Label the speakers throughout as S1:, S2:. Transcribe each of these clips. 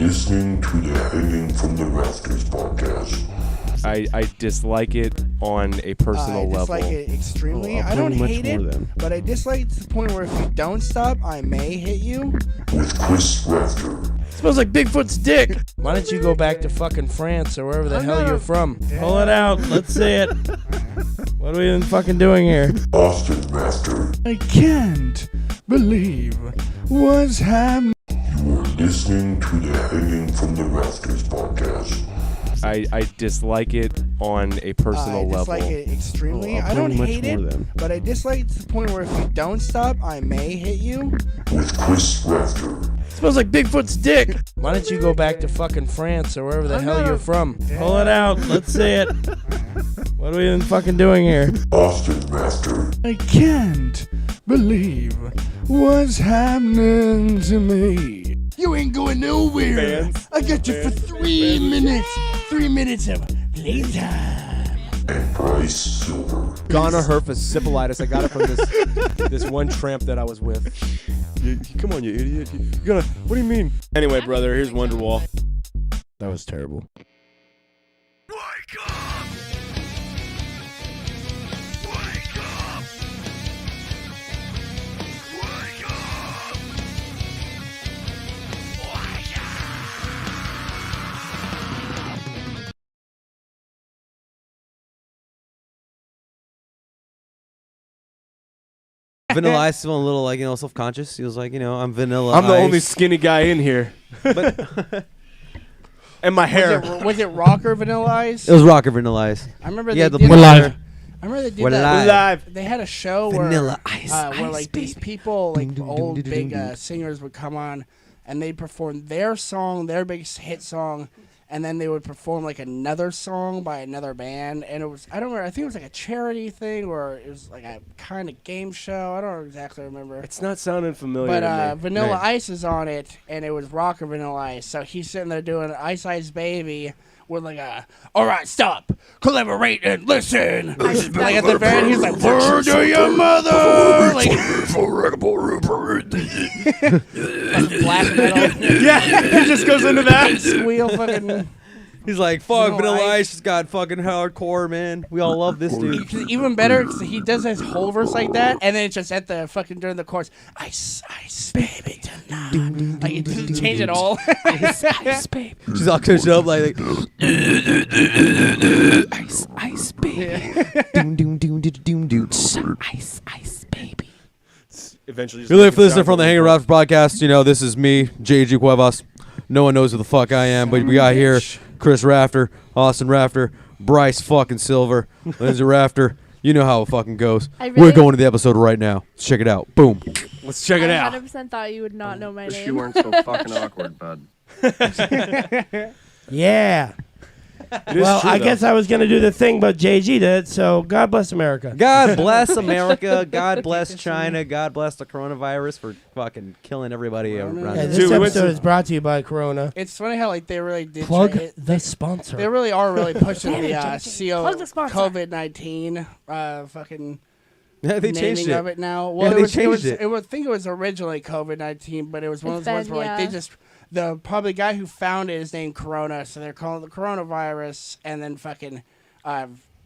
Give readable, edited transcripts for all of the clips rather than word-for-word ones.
S1: listening to the Hanging from the Rafters podcast.
S2: I dislike it on a personal level.
S3: I dislike it extremely.
S4: Oh,
S3: I don't
S4: much
S3: hate
S4: more
S3: it,
S4: then.
S3: but I dislike it to the point where if you don't stop, I may hit you.
S1: With Chris Rafter,
S4: Smells like Bigfoot's dick.
S3: Why don't you go back to fucking France or wherever the hell you're from?
S4: Pull it out. Let's see it. What are we even fucking doing here?
S1: Austin Rafter.
S3: I can't believe what's happening.
S1: You are listening to the Hanging from the Rafters podcast.
S2: I dislike it on a personal
S3: I
S2: level.
S3: dislike it extremely.
S4: Oh,
S3: I don't
S4: much
S3: hate
S4: more
S3: it,
S4: then.
S3: but I dislike it to the point where if you don't stop, I may hit you.
S1: With Chris Rafter.
S4: Smells like Bigfoot's dick.
S3: Why don't you go back to fucking France or wherever the hell you're from?
S4: Pull it out. Let's see it. What are we even fucking doing here?
S1: Austin Rafter.
S3: I can't believe what's happening to me. You ain't going nowhere. I got you for 3 minutes. 3 minutes of playtime.
S1: And Bryce Silver.
S5: Ghana herpes syphilitis. I got it from this one tramp that I was with.
S2: Come on, you idiot. You're gonna. What do you mean? Anyway, brother, here's Wonderwall.
S4: That was terrible.
S6: Vanilla Ice is a little, like, self-conscious. He was like, I'm Vanilla
S2: I'm the
S6: Ice.
S2: only skinny guy in here. And my hair.
S3: Was it rock or Vanilla Ice?
S6: It was Rocker Vanilla Ice.
S3: I remember
S6: Yeah,
S3: they
S6: the
S3: did
S6: We're
S3: that.
S6: live.
S3: I remember they did
S6: We're
S3: that.
S6: live.
S3: They had a show
S6: Vanilla
S3: where,
S6: Ice,
S3: where
S6: Ice,
S3: like these
S6: baby.
S3: people, like
S6: Ding, ding,
S3: old
S6: ding, ding,
S3: big
S6: ding.
S3: singers would come on, and they'd perform their song, their biggest hit song, and then they would perform like another song by another band, and it was I don't remember. I think it was like a charity thing or it was like a kind of game show. I don't exactly remember.
S2: It's not sounding familiar
S3: But
S2: to me.
S3: Vanilla
S6: No.
S3: Ice is on it, and it was Rocker Vanilla Ice. So he's sitting there doing Ice Ice Baby with like a, all right, stop, collaborate and listen. Like at the very end, he's like, word to your mother. Like, black metal.
S2: Yeah, he just goes into that.
S3: Squeal fucking.
S6: He's like, fuck,
S3: Vanilla
S6: Vanilla
S3: Ice.
S6: Ice just got fucking hardcore, man. We all love this dude.
S3: Even better, 'cause he does his whole verse like that, and then it's just at the fucking during the chorus, ice, ice, baby, tonight. Like, it doesn't change at all.
S6: Ice, ice, baby. She's all cushed up like ice, ice, baby. Doom, doom, doom, doom, doom, doom. Ice, ice, baby.
S2: Eventually,
S6: You're for listening from the Hanger Rafters podcast. This is me, JG Cuevas. No one knows who the fuck I am, but we got here Chris Rafter, Austin Rafter, Bryce fucking Silver, Lindsay Rafter. You know how it fucking goes. We're going to the episode right now. Let's check it out. Boom.
S2: Let's check it
S7: I
S2: out.
S7: 100% thought you would not know my
S8: Wish
S7: name.
S8: you weren't so fucking awkward, bud.
S4: Yeah.
S2: It is
S4: Well,
S2: true,
S4: I
S2: though.
S4: guess I was going to do the thing, but JG did, so God bless America.
S6: God bless America. God bless China. God bless the coronavirus for fucking killing everybody around.
S4: Yeah,
S6: here.
S4: this
S2: Dude, we went
S4: episode
S2: to-
S4: is brought to you by Corona.
S3: It's funny how like they really did
S4: Plug
S3: try it.
S4: the sponsor.
S3: They really are really pushing
S7: Damn it,
S3: the
S7: JJ. Plug the sponsor.
S3: COVID-19 fucking
S6: Yeah, they changed
S3: naming
S6: it.
S3: of it now.
S6: Yeah,
S3: Well,
S6: they changed it.
S3: I would think it was originally COVID-19, but it was one of
S7: It's
S3: those ones
S7: been,
S3: where like they
S7: yeah.
S3: just the guy who found it is named Corona, so they're calling it the coronavirus, and then fucking.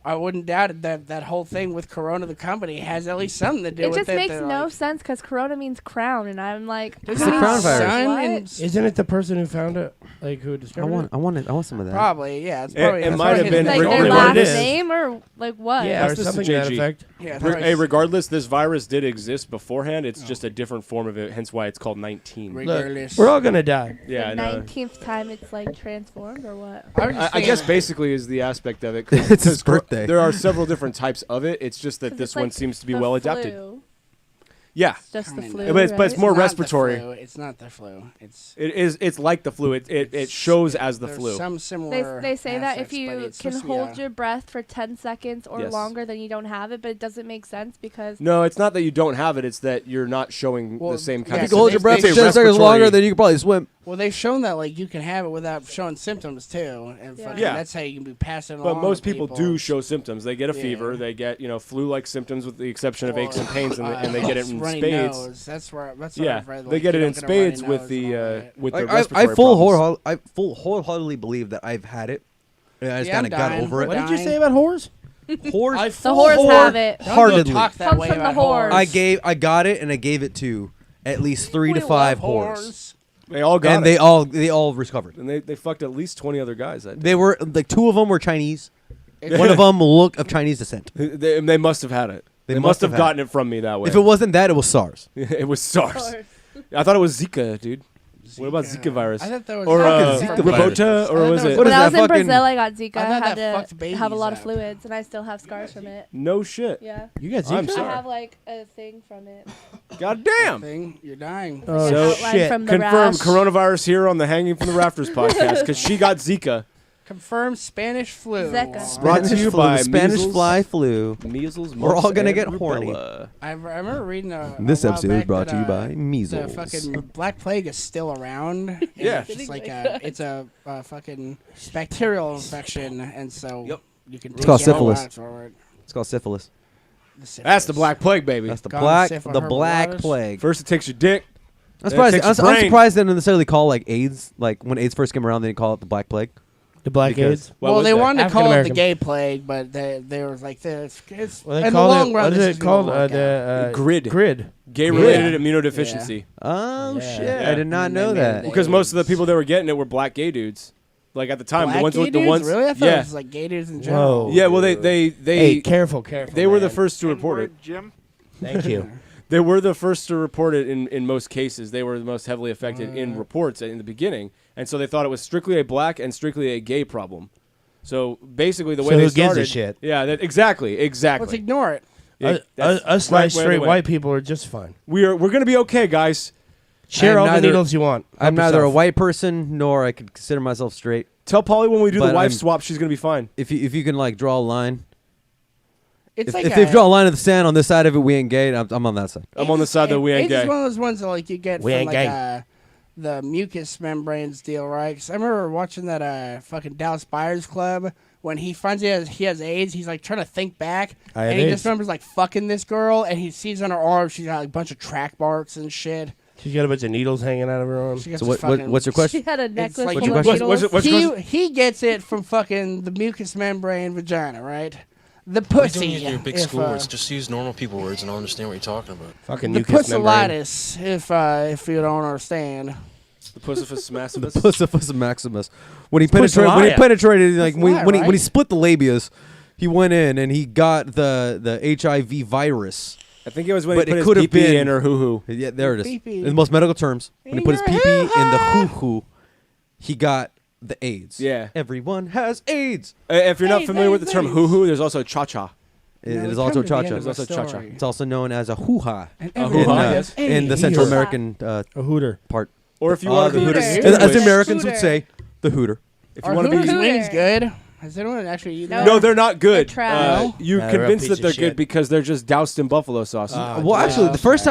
S3: I wouldn't doubt it that whole thing with Corona, the company, has at least something to do
S7: It
S3: with
S7: just
S3: it.
S7: makes
S3: They're
S7: no
S3: like,
S7: sense because Corona means crown, and I'm like,
S3: Does
S6: It's
S3: it
S6: the
S3: mean
S6: crown virus.
S3: sun
S7: What?
S3: and-
S4: Isn't it the person who found it? Like, who
S6: I
S4: discovered
S6: want some of that.
S3: Probably, yeah. It's
S2: It-
S3: probably,
S2: it
S3: that's
S2: might
S3: probably
S2: have
S3: his
S2: been
S3: name.
S7: like
S4: Only
S7: their
S4: what
S7: last
S4: it is.
S7: name or like what?
S4: it? Yeah,
S2: That's
S4: or
S2: the
S4: something to that
S2: JG.
S4: effect.
S3: Yeah,
S2: Hey, regardless, this virus did exist beforehand. It's just a different form of it, hence why it's called 19.
S4: Look,
S3: regardless.
S4: we're all going to die.
S2: Yeah, I
S7: the
S2: know.
S7: 19th time it's like transformed or what?
S2: I guess basically is the aspect of it.
S6: It's his birthday.
S2: There are several different types of it. It's just that
S7: 'Cause
S2: this
S7: it's
S2: one
S7: like
S2: seems to be
S7: the
S2: well adapted.
S7: flu.
S2: Yeah,
S7: It's just the
S3: Kinda.
S7: flu.
S2: Yeah, but it's
S7: right?
S2: more
S3: not the
S2: respiratory.
S3: flu. It's not the flu. It's
S2: it is. It's like the flu. It shows as the
S3: there's
S2: flu.
S3: Some similar.
S7: They say that if
S3: aspects, but
S7: you
S3: it's
S7: can
S3: supposed to be
S7: hold
S3: a-
S7: your breath for 10 seconds or
S2: Yes.
S7: longer, then you don't have it, but it doesn't make sense because
S2: No, it's not that you don't have it. It's that you're not showing
S3: Well,
S2: the same
S3: yeah,
S2: kind
S6: If
S2: of.
S6: you can hold your breath
S2: They
S6: for
S2: say
S6: 10 seconds
S2: respiratory-
S6: longer, then you can probably swim.
S3: Well, they've shown that like you can have it without showing symptoms too, and
S7: Yeah.
S3: fucking,
S2: Yeah.
S3: that's how you can be passing
S2: But
S3: along.
S2: most
S3: to
S2: people do show symptoms. They get a
S3: Yeah.
S2: fever. They get flu-like symptoms, with the exception of
S3: Well,
S2: aches and pains, and they get it in
S3: runny
S2: spades.
S3: Nose. That's what
S2: Yeah,
S3: I've read.
S2: they
S3: like,
S2: get
S3: you
S2: it in
S3: don't get a runny
S2: spades with
S3: nose
S2: the
S3: and all that.
S2: with the
S6: Like,
S2: respiratory
S6: I
S2: problems.
S6: full wholeheartedly believe that I've had it. And I just
S3: Yeah,
S6: kind
S3: I'm
S6: of got
S3: dying.
S6: over it.
S4: What did you
S3: Dying.
S4: say about whores?
S6: Whores,
S7: The whores have it.
S3: Don't
S6: Heartedly.
S3: talk that
S7: Comes
S3: way
S7: from the
S3: about
S7: whores.
S6: I got it, and I gave it to at least 3
S3: We
S6: to 5
S3: love
S6: whores,
S2: They all got
S6: and
S2: it.
S6: they all recovered.
S2: And they fucked at least 20 other guys. That
S6: They were like 2 of them were Chinese.
S3: It's-
S6: One of them look of Chinese descent.
S2: they must have had it.
S6: They
S2: They
S6: must
S2: must have
S6: have had
S2: gotten it from me that way.
S6: If it wasn't that, it was SARS.
S2: it was SARS. I thought it was Zika, dude. What about Zika virus?
S3: I thought that was
S2: Or
S6: Zika virus.
S2: Ribota, or was it?
S6: What
S7: When
S6: is
S7: I
S6: that
S7: was in
S6: fucking-
S7: Brazil, I got Zika.
S3: I
S7: I
S3: thought
S7: had
S3: that fucked
S7: to
S3: babies
S7: have a lot of
S3: up.
S7: fluids, and I still have scars from it.
S2: No shit.
S7: Yeah.
S4: You got
S2: I'm
S4: Zika?
S2: sorry.
S7: I have like a thing from it.
S2: God damn.
S3: thing. You're dying.
S4: Oh,
S2: So-
S7: Outline
S4: shit.
S7: from the
S2: Confirmed
S7: rash.
S2: coronavirus here on the Hanging from the Rafters podcast because she got Zika.
S3: Confirmed Spanish flu.
S7: Zika.
S2: Brought to you by
S6: Spanish
S2: measles,
S6: fly flu.
S2: Measles.
S6: We're all
S2: mumps,
S6: gonna
S2: and
S6: get horny.
S2: rubella.
S3: I remember reading
S6: This
S3: while
S6: episode is
S3: back
S6: brought
S3: that,
S6: to you by
S3: The
S6: measles.
S3: fucking Black Plague is still around. And
S2: Yeah.
S3: It's just like it's a fucking bacterial infection, and so
S2: Yep.
S3: you can
S6: It's called
S3: take
S6: syphilis.
S3: antibiotics for it.
S6: It's called syphilis.
S2: That's the Black Plague, baby.
S6: That's the
S3: Gone
S6: black
S3: sick on
S6: the
S3: her
S6: black
S3: blood.
S6: plague.
S2: First it takes your dick.
S6: I'm
S2: Then it
S6: surprised.
S2: takes your
S6: I'm
S2: brain.
S6: surprised they didn't necessarily call like AIDS. Like when AIDS first came around, they didn't call it the Black Plague.
S4: The Black
S2: Because-
S4: AIDS?
S2: What
S3: Well,
S2: was
S3: they
S2: that?
S3: wanted to call it the
S4: African-American.
S3: gay plague, but they were like, it's
S4: Well, they
S3: in the
S4: call
S3: long
S4: it,
S3: run,
S4: what
S3: this
S4: is
S3: is
S4: it
S3: gonna
S4: called?
S3: work out.
S4: The
S2: Grid.
S4: Grid.
S2: Gay-related immunodeficiency.
S6: Oh
S4: Yeah.
S6: shit!
S2: Yeah.
S6: I did not
S3: And they
S6: know
S3: made
S6: that.
S3: it-
S2: Because most of the people that were getting it were black gay dudes. Like at the time,
S3: Black
S2: the ones
S3: gay
S2: with the
S3: dudes?
S2: ones.
S3: Really? I thought
S2: yeah,
S3: it was like gay dudes in general.
S4: Whoa.
S2: yeah. Well, they
S4: Hey, careful.
S2: they were the
S4: man.
S2: first to report it.
S9: Jim.
S4: Thank you.
S2: They were the first to report it in most cases. They were the most heavily affected in reports in the beginning, and so they thought it was strictly a black and strictly a gay problem. So basically, the way
S4: So
S2: they
S4: who gives a
S2: started,
S4: shit?
S2: yeah, exactly.
S3: Let's ignore it.
S2: Yeah, that's
S4: Us
S2: right
S4: nice
S2: where
S4: straight
S2: they
S4: white
S2: went.
S4: people are just fine.
S2: We're gonna be okay, guys.
S4: Share
S6: I'm
S4: all the
S6: neither-
S4: needles you want.
S6: I'm
S4: Help
S6: neither a
S4: yourself.
S6: white person nor I could consider myself straight.
S2: Tell Polly when we do
S6: But
S2: the wife
S6: I'm-
S2: swap, she's gonna be fine.
S6: If you can like draw a line,
S3: It's
S6: if,
S3: like
S6: if they draw a line in the sand on this side of it, we ain't gay. I'm on that side.
S2: I'm on the side that we ain't
S3: It's
S2: gay.
S3: just one of those ones that like you get
S4: We
S3: from
S4: ain't
S3: like
S4: gay.
S3: the mucous membranes deal, right? 'Cause I remember watching that fucking Dallas Buyers Club when he finds he has AIDS. He's like trying to think back,
S4: I have
S3: and he
S4: AIDS.
S3: just remembers like fucking this girl, and he sees on her arm she's got like a bunch of track marks and shit.
S4: She's got a bunch of needles hanging out of her arm.
S3: She gets
S6: So
S3: this
S6: what
S3: fucking,
S6: what's your question?
S7: She had a necklace
S3: like-
S7: full
S3: What's
S7: of
S3: your
S7: needles.
S2: What's your question?
S3: he gets it from fucking the mucous membrane vagina, right? The
S10: What are
S3: pussy.
S10: you doing using your big
S3: if,
S10: school words? Just use normal people words and I'll understand what you're talking about.
S4: Fucking
S3: the
S4: mucous membrane.
S3: pussilitis, if you don't understand.
S2: The Pussifus maximus.
S6: Pussifus Maximus. When he
S4: Pussilaria.
S6: penetrated, like when
S3: Pussilaria,
S6: he
S3: right?
S6: split the labias, he went in and he got the HIV virus.
S2: I think it was when
S6: But
S2: he
S6: it
S2: put
S6: could
S2: his
S6: have
S2: pee-pee
S6: been-
S2: in her hoo-hoo.
S6: Yeah, there it is.
S3: Pee-pee.
S6: In the most medical terms, when he
S3: In
S6: put his
S3: your
S6: pee-pee in the
S3: hoo-ha.
S6: hoo-hoo, he got the AIDS.
S2: Yeah.
S6: Everyone has AIDS.
S2: If you're not
S3: Hey,
S2: familiar with the term
S3: thanks.
S2: hoo-hoo, there's also cha-cha.
S6: It
S3: Now
S6: is
S3: we
S6: also
S3: come to the end
S6: cha-cha.
S3: of
S2: There's
S3: the
S2: also cha-cha.
S3: story.
S6: It's also known as a hoo-ha
S3: And
S2: A
S3: everyone
S2: hoo-ha,
S3: has
S2: yes.
S6: in the
S3: AIDS.
S6: Central
S4: Hoo-ha.
S6: American
S4: A hooter.
S6: part.
S2: Or if you want
S6: the
S2: to be
S6: hooter.
S7: Hooter.
S6: As the
S7: Hooter.
S6: Americans would
S7: Hooter.
S6: say, the hooter.
S2: if you
S3: Are
S2: want to
S3: Hooters
S2: be,
S7: Hooter.
S3: wings good? Has anyone actually eaten
S7: No.
S3: that?
S2: no, they're not good.
S7: They're trash.
S2: You're
S4: Yeah, they're a
S2: convinced
S4: piece
S2: that
S4: of
S2: they're
S4: shit.
S2: good because they're just doused in buffalo sauce.
S6: Well, actually, the first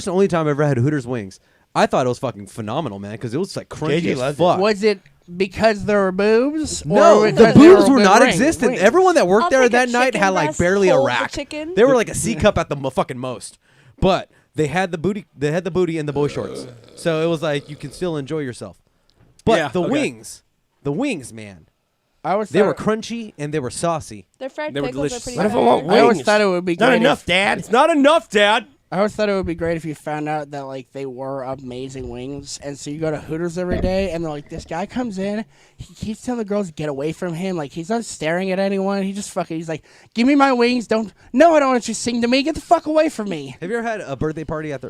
S6: and only time I ever had Hooters wings, I thought it was fucking phenomenal, man, because it was like crunchy
S4: JJ
S6: as
S4: loved
S6: fuck.
S3: Was it because there were boobs?
S6: No,
S3: or
S6: the
S3: because they
S6: boobs
S3: were
S6: were
S3: good
S6: non-existent.
S3: wings?
S6: Everyone that worked
S7: I'll
S6: there
S7: take a
S6: that night
S7: chicken
S6: had like
S7: breast,
S6: barely a
S7: hold the
S6: rack.
S7: chicken.
S6: They were like a C cup at the fucking most. But they had the booty. They had the booty and the boy shorts, so it was like you can still enjoy yourself. But
S2: Yeah,
S6: the
S2: okay.
S6: wings, man,
S3: I always
S6: they
S3: thought
S6: were crunchy and they were saucy.
S7: Their fried
S2: They were
S7: pickles
S2: delicious.
S7: are pretty
S4: What if I
S7: good.
S4: want
S3: I always
S4: wings?
S3: thought it would be
S4: Not
S3: great.
S4: enough, Dad.
S2: It's not enough, Dad.
S3: I always thought it would be great if you found out that like they were amazing wings, and so you go to Hooters every day, and they're like, this guy comes in, he keeps telling the girls to get away from him, like he's not staring at anyone, he's like, give me my wings, no, I don't want you to sing to me, get the fuck away from me.
S6: Have you ever had a birthday party at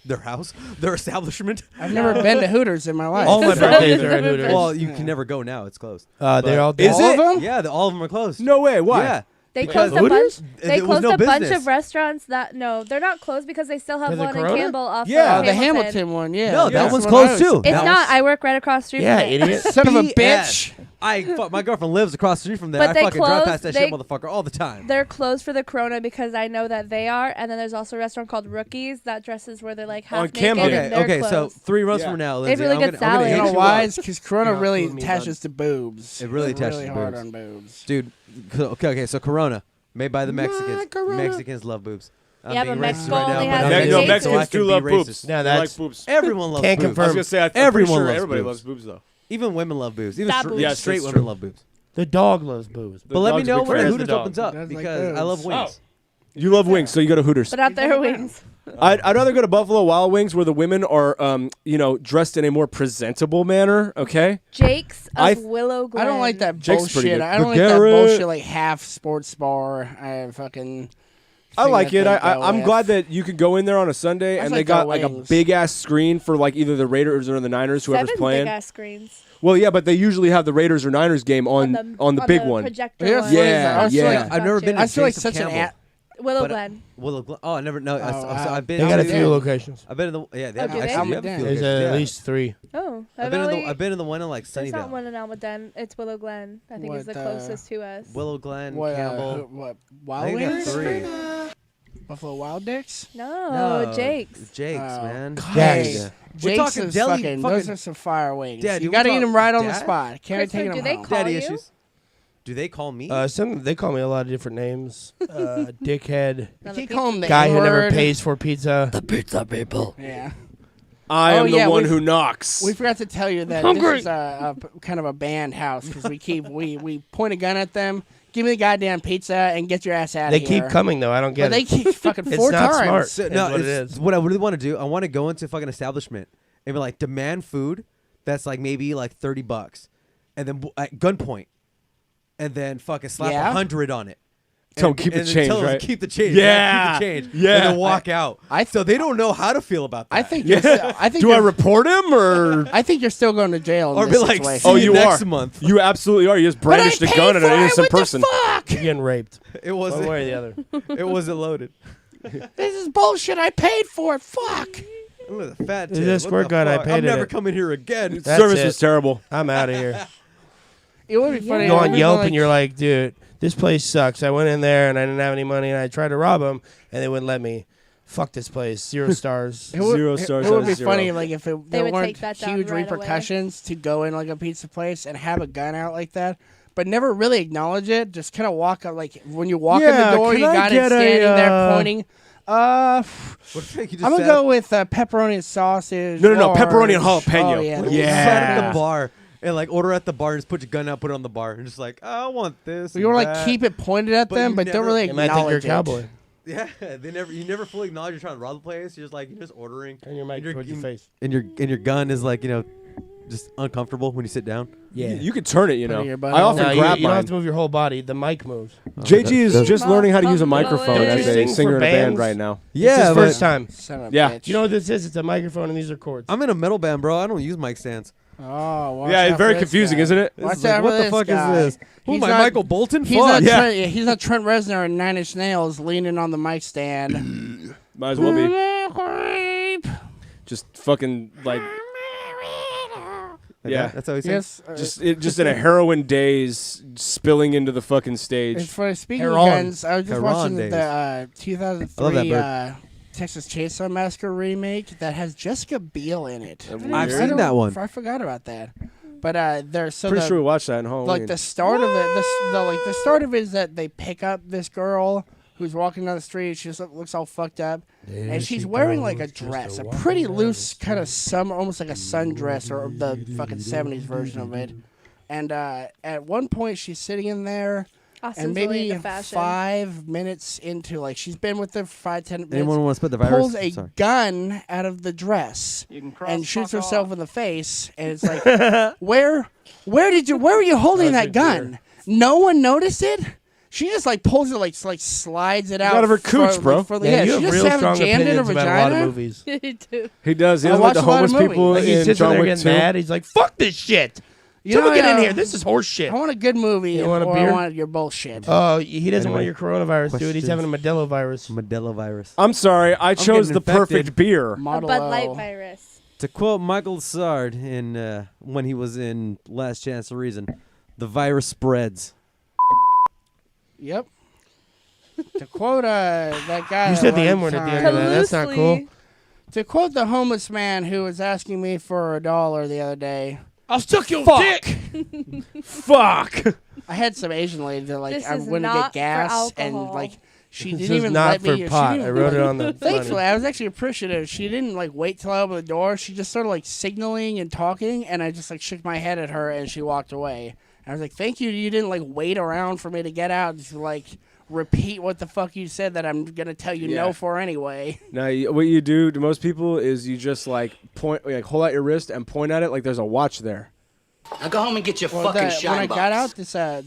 S6: their house, their establishment?
S3: I've never been to Hooters in my life.
S4: All my birthdays are at Hooters.
S6: Well, you can never go now; it's closed.
S4: They're all
S2: Is
S3: All
S2: it?
S3: of them?
S6: Yeah, all of them are closed.
S2: No way. Why?
S6: Yeah.
S7: They
S6: Because
S7: closed a bunch.
S6: Hooters?
S7: They
S6: There was
S7: closed
S6: no
S7: a bunch
S6: business.
S7: of restaurants that they're not closed because they still have
S4: Because of
S7: one in
S4: Corona?
S7: Campbell off
S2: Yeah.
S7: of
S3: The
S7: Hamilton.
S3: Hamilton one, yeah.
S6: No, that
S3: that's
S6: one's
S3: what I
S6: closed
S3: was-
S6: too.
S7: It's
S6: That
S7: not.
S6: was-
S7: I work right across the street
S4: Yeah,
S7: from it.
S4: idiot.
S3: Son of a
S6: BS.
S3: bitch.
S6: My girlfriend lives across the street from there.
S7: But
S6: I
S7: they
S6: fucking drive
S7: close-
S6: past that
S7: they-
S6: shit, motherfucker, all the time.
S7: They're closed for the Corona because I know that they are, and then there's also a restaurant called Rookies that dresses where they're like half
S2: On
S7: naked.
S2: Camden.
S7: and
S6: Okay,
S7: they're
S6: okay. So
S7: closed.
S6: 3 months
S2: Yeah.
S6: from now,
S7: They have
S6: Lindsay,
S7: really
S6: I'm
S7: good
S6: gonna
S7: salad.
S6: hit
S3: You know
S6: you
S3: why?
S6: up.
S3: It's because Corona
S5: You're not
S3: really
S5: fooling me,
S3: attaches to boobs.
S6: It really
S3: It's
S6: attaches
S3: really
S6: to
S3: hard
S6: boobs.
S3: on boobs.
S6: Dude. Okay. So Corona, made by the Mexicans. Mexicans love boobs. I'm
S7: Yeah,
S6: being
S7: but
S6: racist
S7: Mexico
S6: right now,
S7: only
S6: but
S7: has
S6: I'm
S7: the
S6: being
S2: No,
S7: Jason.
S6: racist,
S2: Mexicans
S6: so I
S2: do
S6: can be
S2: love boobs.
S6: racist.
S4: No,
S2: They like
S4: that's-
S2: boobs.
S6: Everyone loves
S4: Can't
S6: boobs.
S2: I was
S4: confirm.
S2: gonna say, I'm
S6: Everyone
S2: pretty sure
S6: loves
S2: everybody
S6: boobs.
S2: loves boobs though.
S6: Even women love boobs. Even
S7: Stop boobs.
S2: Yes,
S6: straight
S2: that's
S6: women
S2: true.
S6: love boobs.
S4: The dog loves boobs.
S6: But let me
S2: dog's a
S6: know
S2: big
S6: when
S2: fan.
S6: Hooters
S2: The dog.
S6: opens up
S3: Does like
S6: because I love
S3: boobs.
S6: wings.
S2: You love wings, so you go to Hooters.
S7: But not their wings.
S2: I'd rather go to Buffalo Wild Wings where the women are, dressed in a more presentable manner. Okay.
S7: Jake's of
S2: I-
S7: Willow Glen.
S3: I don't like that
S2: Jake's pretty
S3: bullshit.
S2: good.
S3: I don't
S2: The
S3: like that
S2: Garrett.
S3: bullshit like half sports bar.
S2: I like
S3: thing
S2: it.
S3: that they go
S2: I'm
S3: with.
S2: glad that you could go in there on a Sunday
S3: I
S2: and
S3: like
S2: they got
S3: the
S2: like a
S3: wings.
S2: big ass screen for like either the Raiders or the Niners, whoever's
S7: 7
S2: playing.
S7: big ass screens
S2: Well, yeah, but they usually have the Raiders or Niners game on the big one.
S7: projector
S3: Yeah,
S7: one.
S3: yeah, I feel
S2: yeah.
S3: like-
S6: I've never been to
S3: I feel like
S6: Jason
S3: such an
S6: Campbell.
S7: Willow
S6: But,
S7: Glen.
S6: Willow Glen. Oh, I never know.
S3: wow.
S6: I've been.
S4: They got a
S6: to-
S4: few locations.
S6: I've been in the yeah. They
S7: Oh,
S6: have,
S7: do they?
S6: actually, they have a few
S3: There's
S4: There's
S6: locations,
S4: at
S6: yeah.
S4: least 3.
S7: Oh,
S6: I've been in the one in like
S7: There's not
S6: Sunnyvale.
S7: one in Almaden. It's Willow Glen. I think is
S3: What,
S7: the closest to us.
S6: Willow Glen,
S3: What,
S6: Campbell.
S3: what
S6: I
S3: Wild
S6: think they have
S3: Wings?
S6: 3.
S3: Buffalo Wild Dicks?
S7: No, Jake's.
S6: Jake's,
S3: Oh,
S6: man.
S3: God.
S4: Jake's.
S6: Yeah. We're
S3: Jake's
S6: talking
S3: is
S6: deli.
S3: fucking,
S6: fucking
S3: those are some fire wings.
S6: Dad,
S3: you
S6: we
S3: gotta eat
S6: talk-
S3: them right on the
S6: Dad?
S3: spot. Can't
S7: Kristen,
S3: take
S7: do
S3: them
S7: they
S3: home.
S7: call
S6: daddy
S7: you?
S6: issues. Do they call me?
S4: They call me a lot of different names. Dickhead.
S3: You
S7: Another
S3: can't
S7: pizza.
S3: call them the
S4: Guy who never
S3: N-word.
S4: pays for pizza.
S3: Yeah.
S2: I am
S3: Oh, yeah,
S2: the one
S3: we've-
S2: who knocks.
S3: We forgot to tell you that this is a kind of a band house because we point a gun at them, give me the goddamn pizza, and get your ass out
S4: They
S3: of here.
S4: keep coming though. I don't get
S3: But they
S4: it.
S3: keep fucking
S4: It's
S3: 4
S4: not
S3: times.
S4: smart.
S6: So,
S4: Is
S6: no,
S4: what it
S6: it's
S4: is.
S6: what I really want to do. I want to go into a fucking establishment and be like demand food that's like maybe like $30, and then at gunpoint, and then fucking slap
S3: Yeah?
S6: 100 on it.
S2: Tell
S6: And-
S2: 'em keep the
S6: and then
S2: change,
S6: tell 'em
S2: right?
S6: Keep the change.
S2: Yeah.
S6: Keep the change.
S2: Yeah.
S6: And then walk out.
S3: I
S6: So they don't know how to feel about that.
S3: I think.
S2: Yeah.
S3: You're still, I think.
S2: Do I
S3: you're-
S2: report him or?
S3: I think you're still going to jail. In
S6: or
S3: this
S6: be like,
S3: situation.
S6: see
S2: Oh,
S6: you
S2: you
S6: next
S2: are.
S6: month.
S2: You absolutely are. You just
S3: But I
S2: brandished a
S3: paid
S2: gun at
S3: for
S2: an
S3: it.
S2: innocent
S3: What
S2: person.
S3: the fuck?
S4: You're getting raped.
S6: It
S4: One
S6: wasn't.
S4: way or the other.
S6: It wasn't loaded.
S3: This is bullshit. I paid for it. Fuck.
S6: I'm with a fat
S4: This
S6: tip.
S4: is a
S6: What
S4: squirt
S6: the
S4: gun, I
S6: fuck?
S4: paid
S6: I'm
S4: it
S6: never
S4: at-
S6: coming here again.
S4: That's
S2: Service
S4: it.
S2: was terrible.
S4: I'm out of here.
S3: It would be funny.
S4: You go on
S3: if
S4: Yelp
S3: like,
S4: and you're like, dude, this place sucks. I went in there and I didn't have any money and I tried to rob them and they wouldn't let me. Fuck this place. 0 stars.
S3: It would,
S2: 0 stars
S3: It
S2: out
S3: would
S2: of
S3: be
S2: 0.
S3: funny, like if there
S7: would
S3: weren't
S7: take that down
S3: huge
S7: right away.
S3: repercussions to go in like a pizza place and have a gun out like that, but never really acknowledge it. Just kind of walk up, like when you walk in
S2: Yeah,
S3: the door,
S2: can
S3: you
S2: I
S3: got it
S2: get a,
S3: standing there pointing.
S6: What if you just
S3: I'm gonna
S6: sat-
S3: go with pepperoni and sausage.
S2: No,
S3: or-
S2: pepperoni and jalapeno.
S3: Oh, yeah,
S6: What if
S3: those
S6: you
S3: are
S6: sat at
S3: good.
S6: the bar and like order at the bar and just put your gun out, put it on the bar, and just like, I want this.
S3: You want to
S6: and
S3: like
S6: that.
S3: keep it pointed at
S6: But
S3: them,
S6: you
S3: but don't
S6: never-
S3: really
S4: They might think you're a
S3: acknowledge it.
S4: cowboy.
S6: Yeah, you never fully acknowledge you're trying to rob the place. You're just like you're just ordering,
S4: And your mic
S6: and your,
S4: towards your face.
S6: and your gun is like just uncomfortable when you sit down.
S4: Yeah.
S2: You could turn it, you
S3: Put it
S2: know.
S3: in your butt.
S2: I often
S4: No, you
S2: grab
S4: don't have
S2: mine.
S4: to move your whole body. The mic moves.
S2: JG is just learning how to use a
S7: Mom,
S2: microphone
S7: don't
S2: as
S7: you
S2: a
S4: sing
S2: singer
S4: for
S2: in a band
S4: bands?
S2: right now.
S4: It's
S6: Yeah,
S4: his first time.
S3: Son of a
S2: Yeah.
S3: bitch.
S4: You know what this is? It's a microphone and these are cords.
S6: I'm in a metal band, bro. I don't use mic stands.
S3: Oh, watch
S2: Yeah,
S3: out
S2: it's very
S3: for this
S2: confusing,
S3: guy.
S2: isn't it?
S6: This
S3: Watch
S6: is like,
S3: out
S6: what
S3: for
S6: the
S3: this
S6: fuck
S3: guy.
S6: is this? Who
S3: He's
S6: am I,
S3: not-
S6: Michael Bolton?
S3: He's
S6: Fuck.
S3: not,
S2: Yeah.
S3: he's not Trent Reznor in Nine Inch Nails leaning on the mic stand.
S2: Might as well be. Just fucking like
S6: Okay,
S2: yeah.
S6: that's how he sings.
S3: Yes.
S2: just in a heroin daze, spilling into the fucking
S3: It's
S2: stage.
S3: funny. Speaking
S4: Heron.
S3: of guns, I was just
S6: Heron
S3: watching
S6: days.
S3: the
S6: I love that
S3: 2003
S6: bird.
S3: Texas Chainsaw Massacre remake that has Jessica Biel in it.
S6: I've seen that one.
S3: I forgot about that. But there's so
S2: Pretty
S3: the,
S2: sure we watched that in Halloween.
S3: like the start of it. The start of it is that they pick up this girl who's walking down the street. She just looks all fucked up, and she's wearing like a dress, a pretty loose kind of almost like a sundress or the fucking 70s version of it. And at one point, she's sitting in there.
S7: Austin's
S3: And
S7: really
S3: maybe
S7: into fashion.
S3: 5 minutes into, like, she's been with her 5-10 minutes.
S6: Anyone want to split the virus?
S3: Pulls a
S6: Sorry.
S3: gun out of the dress and shoots herself in the face, and it's like, where were you holding that gun? No one noticed it. She just like pulls it, like slides it out
S2: out of her cooch, bro.
S3: Yeah,
S4: you
S3: she
S4: have
S3: just
S4: real
S3: have
S4: strong
S3: it jammed in her
S4: opinions about a lot of
S3: vagina.
S4: movies.
S7: You do.
S2: he does. He
S3: I
S2: doesn't like
S3: watch
S2: the
S3: a lot of
S2: homeless people
S3: movies.
S4: Like he
S2: in
S4: sits
S2: John
S4: there
S2: Wick
S4: getting
S2: 2.
S4: mad. He's like, "Fuck this shit!
S3: You
S4: Someone
S3: know,
S4: get in here. This is horse shit."
S3: I want a good movie,
S4: You want a
S3: or
S4: beer?
S3: I want your bullshit.
S4: Oh, he doesn't
S6: Anyway,
S4: want your coronavirus, dude. He's having a Modelo virus.
S6: Modelo virus.
S2: I'm sorry, I chose
S6: getting
S2: the perfect
S6: infected.
S2: beer.
S7: A
S3: Model
S7: Bud Light
S3: O.
S7: virus.
S6: To quote Michael Sard in when he was in Last Chance to Reason,
S5: The virus spreads.
S3: Yep. To quote that guy.
S4: You
S3: that
S4: said the
S3: one
S4: N-word at the end
S3: time-
S4: of that. That's not cool.
S3: To quote the homeless man who was asking me for $1 the other day.
S4: I'll suck your
S3: dick.
S2: Fuck.
S3: I had some Asian lady that
S7: This
S3: I
S7: is
S3: went to
S7: not
S3: get gas
S7: for
S3: and
S7: alcohol.
S3: she
S4: This
S3: didn't
S4: is
S3: even
S4: not
S3: let
S4: for
S3: me.
S4: pot.
S3: She didn't
S4: I wrote it on the
S3: Thankfully,
S4: money.
S3: I was actually appreciative. She didn't wait till I opened the door. She just started signaling and talking, and I just shook my head at her, and she walked away. And I was like, "Thank you. You didn't wait around for me to get out to repeat what the fuck you said that I'm gonna tell you
S2: Yeah.
S3: no for anyway."
S2: Now, what you do to most people is you just point, hold out your wrist and point at it like there's a watch there.
S9: Now go home and get your
S3: Well,
S9: fucking
S3: when
S9: shine
S3: I
S9: box.
S3: got out,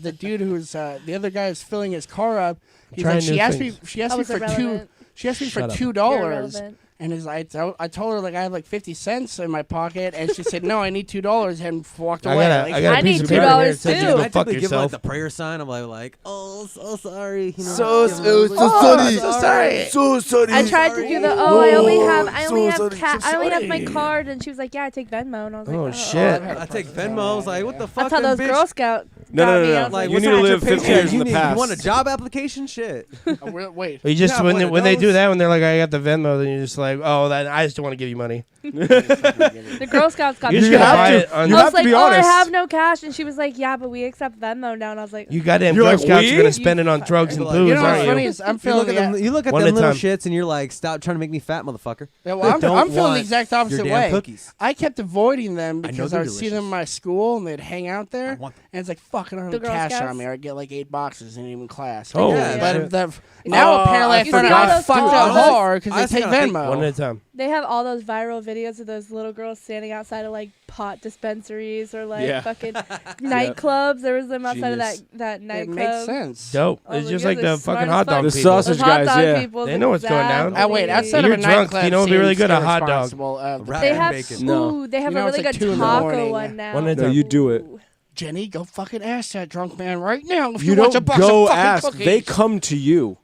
S3: the dude who's the other guy is filling his car up. He's
S4: Trying
S3: she
S4: new
S3: asked
S4: things.
S3: me. She asked
S7: That
S3: me
S7: was
S3: for
S7: irrelevant.
S3: She asked me
S4: Shut
S3: for
S4: up.
S3: $2,
S7: You're irrelevant.
S3: and I told her I had 50 cents in my pocket, and she said no, I need $2, and walked away.
S4: I got a
S7: I
S4: piece
S7: need
S4: of paper here that
S7: $2
S4: says you
S7: too.
S4: can go
S5: I
S4: fuck
S5: typically give
S4: yourself.
S5: the prayer sign. I'm like, oh, so sorry. You know,
S2: So
S5: give 'em a
S2: sorry.
S5: little-
S2: So
S4: sorry.
S2: So sorry.
S7: I tried to do the I only have I only have my card, and she was like, yeah, I take Venmo, and I was like,
S4: Oh,
S7: oh.
S4: shit.
S5: I take Venmo. I was like, what the fuck?
S7: That's how
S5: then,
S7: those
S5: bitch?
S7: Girl Scouts
S2: No,
S7: got
S2: no,
S7: me.
S2: no,
S7: I
S2: no.
S7: was
S5: Like,
S7: like,
S2: You
S5: what's
S2: need to
S5: not your
S2: live 50
S5: paycheck?
S2: years in
S5: You
S2: the
S5: need-
S2: past.
S5: You want a job application? Shit.
S3: Wait.
S4: You just
S5: Yeah,
S4: when
S5: one
S4: they,
S5: of
S4: when they do
S5: those.
S4: that, when they're like, I got the Venmo, then you're just like, oh, that I just don't want to give you money.
S7: the Girl Scouts got
S4: You
S7: me.
S4: just gotta
S2: have
S4: buy
S2: to.
S4: it on.
S2: You
S7: I
S2: have
S7: was
S2: to
S7: like,
S2: be
S7: oh, I
S2: honest.
S7: have no cash, and she was like, yeah, but we accept Venmo now, and I was like,
S4: You goddamn
S2: You're
S4: Girl
S2: like,
S4: Scouts
S2: we?
S4: are gonna spend it on drugs and
S5: Like,
S4: booze,
S3: You know what's
S4: aren't
S3: funny
S4: you?
S3: is I'm
S5: You
S3: feeling
S5: look at them. You look at
S4: One
S5: them
S4: at a
S5: little
S4: time.
S5: shits, and you're like, stop trying to make me fat, motherfucker.
S3: Yeah, well,
S5: Don't
S3: I'm feeling the
S5: want
S3: exact
S5: your
S3: opposite
S5: damn
S3: way.
S5: cookies.
S3: I kept avoiding them
S5: I know
S3: because
S5: they're
S3: I would see them in
S5: delicious.
S3: my school and they'd hang out there,
S5: I want them.
S3: and it's like, fuck, I don't have
S7: The
S3: any
S7: Girl
S3: cash
S7: Scouts?
S3: on me. Or I get 8 boxes in even class.
S4: Oh,
S5: Yeah,
S3: but
S4: shit.
S3: now
S2: Oh,
S3: apparently
S2: I
S3: I found out
S7: forgot.
S3: I fucked up
S5: Honestly,
S3: hard because
S5: honestly,
S3: they take
S5: I think
S3: Venmo.
S4: One at a time.
S7: they have all those viral videos of those little girls standing outside of pot dispensaries or
S2: Yeah.
S7: fucking nightclubs. There was them outside
S2: Genius.
S7: of that
S3: It
S7: nightclub.
S3: makes sense.
S4: Dope.
S7: Oh,
S4: It's
S7: the
S4: just
S7: guys
S4: like
S7: are
S4: the
S7: smart
S4: fucking
S7: as
S4: hot
S7: fuck.
S4: dog
S2: The
S4: people.
S2: sausage
S7: Those hot
S2: guys,
S7: dog
S2: yeah.
S7: people,
S4: They know what's going down.
S7: exactly.
S3: Oh wait, outside of
S4: You're
S3: a
S4: drunk,
S3: nightclub,
S4: you know what'd be really
S3: seems
S4: good? A hot dog.
S3: irresponsible of the
S5: Rat
S7: They
S5: and
S7: have
S5: bacon.
S2: No.
S7: ooh, they have
S3: You know,
S7: a
S3: it's
S7: really
S3: like
S7: good
S3: 2 in the
S7: taco
S3: morning.
S7: one now.
S4: One at a
S2: No,
S4: time.
S2: you do it.
S7: Ooh.
S3: Jenny, go fucking ask that drunk man right now if
S2: You
S3: want a
S2: don't
S3: box
S2: go
S3: of fucking
S2: ask.
S3: cookies.
S2: They come to you.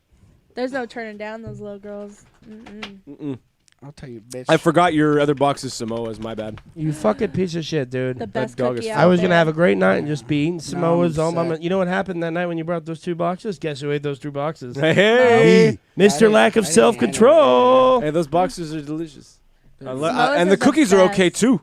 S7: There's no turning down those little girls. Mm-mm.
S3: I'll tell you, bitch.
S2: I forgot your other box is Samoas. My bad.
S4: You fucking piece of shit, dude.
S7: The best
S2: dog
S7: cookie
S2: is
S7: out
S4: I was
S7: there.
S4: gonna have a great night and just be eating Samoas all by
S3: upset.
S4: my. You know what happened that night when you brought those 2 boxes? Guess who ate those 2 boxes?
S2: Hey,
S4: Mr.
S3: didn't-
S4: Lack of
S3: I didn't-
S4: self-control.
S2: hey, those boxes are delicious.
S7: Samoas
S2: And
S7: are
S2: the cookies are okay
S7: best.
S2: too.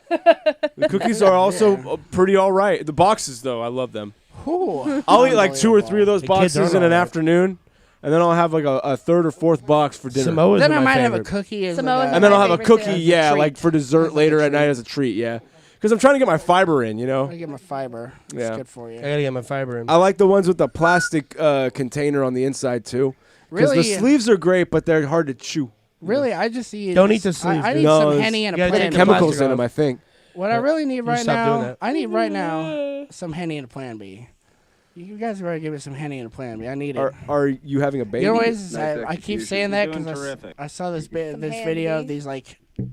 S2: The cookies are also pretty all right. The boxes, though, I love them.
S3: Ooh,
S2: I'll eat like 2 or 3 of those
S4: The kids
S2: boxes
S4: aren't
S2: in an
S4: all right.
S2: afternoon, and then I'll have like a 3rd or 4th box for dinner.
S4: Samoas
S3: Then
S4: are
S3: I
S4: my
S3: might
S4: favorite.
S3: have a cookie as
S7: Samoas
S3: like
S7: are
S2: And then
S7: my
S2: I'll have a
S7: favorite
S2: cookie,
S7: too.
S2: yeah,
S3: Treat.
S2: like for dessert
S3: As like
S2: later
S3: a
S2: at night
S3: treat.
S2: as a treat, yeah. Because I'm trying to get my fiber in, you know.
S3: I get my fiber. It's
S2: Yeah.
S3: good for you.
S4: I gotta get my fiber in.
S2: I like the ones with the plastic container on the inside too. Because
S3: Really?
S2: the sleeves are great, but they're hard to chew.
S3: Really, I just eat.
S4: Don't eat the sleeves,
S3: I
S4: dude.
S3: need
S2: No,
S3: some
S2: it's-
S3: Henny and a
S4: you gotta
S3: Plan
S4: take
S3: B.
S4: the
S2: Chemicals
S4: plastic
S2: in them,
S4: off.
S2: I think.
S3: What I really need right
S4: stop doing
S3: now,
S4: that.
S3: I need right now some Henny and a Plan B. You guys better give me some Henny and a Plan B. I need it.
S2: Are you having a baby?
S3: You know what it is?
S8: Nice
S3: I keep
S8: execution.
S3: saying
S8: You're
S3: that
S8: doing
S3: because
S8: terrific.
S3: I saw this
S7: Some
S3: this
S7: Hand
S3: video of
S7: B.
S3: these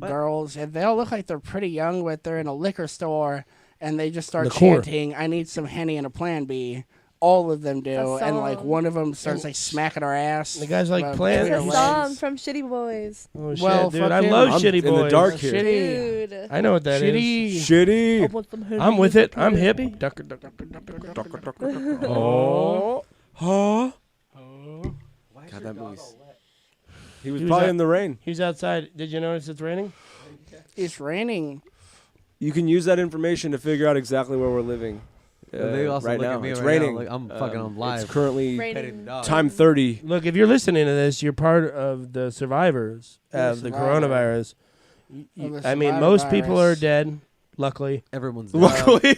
S3: girls, and they all look like they're pretty young, but they're in a liquor store, and they just start
S4: Liqueur.
S3: chanting, "I need some Henny and a Plan B." All of them do,
S7: A
S3: and like
S7: song.
S3: one of them starts like smacking her ass.
S4: The guy's like
S3: Well,
S4: playing.
S7: It's
S3: Their
S7: a
S3: legs.
S7: song from Shitty Boys.
S4: Oh shit,
S3: Well,
S4: dude! I
S3: fucking-
S4: love
S2: I'm
S4: Shitty
S2: in
S4: Boys.
S2: the dark here.
S3: Shitty.
S7: Dude.
S4: I know what that is.
S3: Shitty.
S2: Shitty.
S7: I want some Henny
S4: I'm with
S7: and
S4: it. I'm
S7: Plan
S4: hip.
S7: B.
S4: Ducker, ducker, ducker, ducker, ducker.
S2: Oh. Huh? God, that movie's. He was
S4: He was
S2: probably
S4: at-
S2: in the rain.
S4: He's outside. Did you notice it's raining?
S3: It's raining.
S2: You can use that information to figure out exactly where we're living.
S5: They also
S2: right
S5: look
S2: now.
S5: at me
S2: It's
S5: right now
S2: raining.
S5: like I'm fucking on live.
S2: It's currently
S7: Raining.
S2: time 30.
S4: Look, if you're listening to this, you're part of the survivors of the
S3: survivor.
S4: coronavirus.
S3: Of the
S4: I mean,
S3: survivor
S4: most people are
S3: virus.
S4: dead, luckily.
S5: Everyone's
S2: Luckily,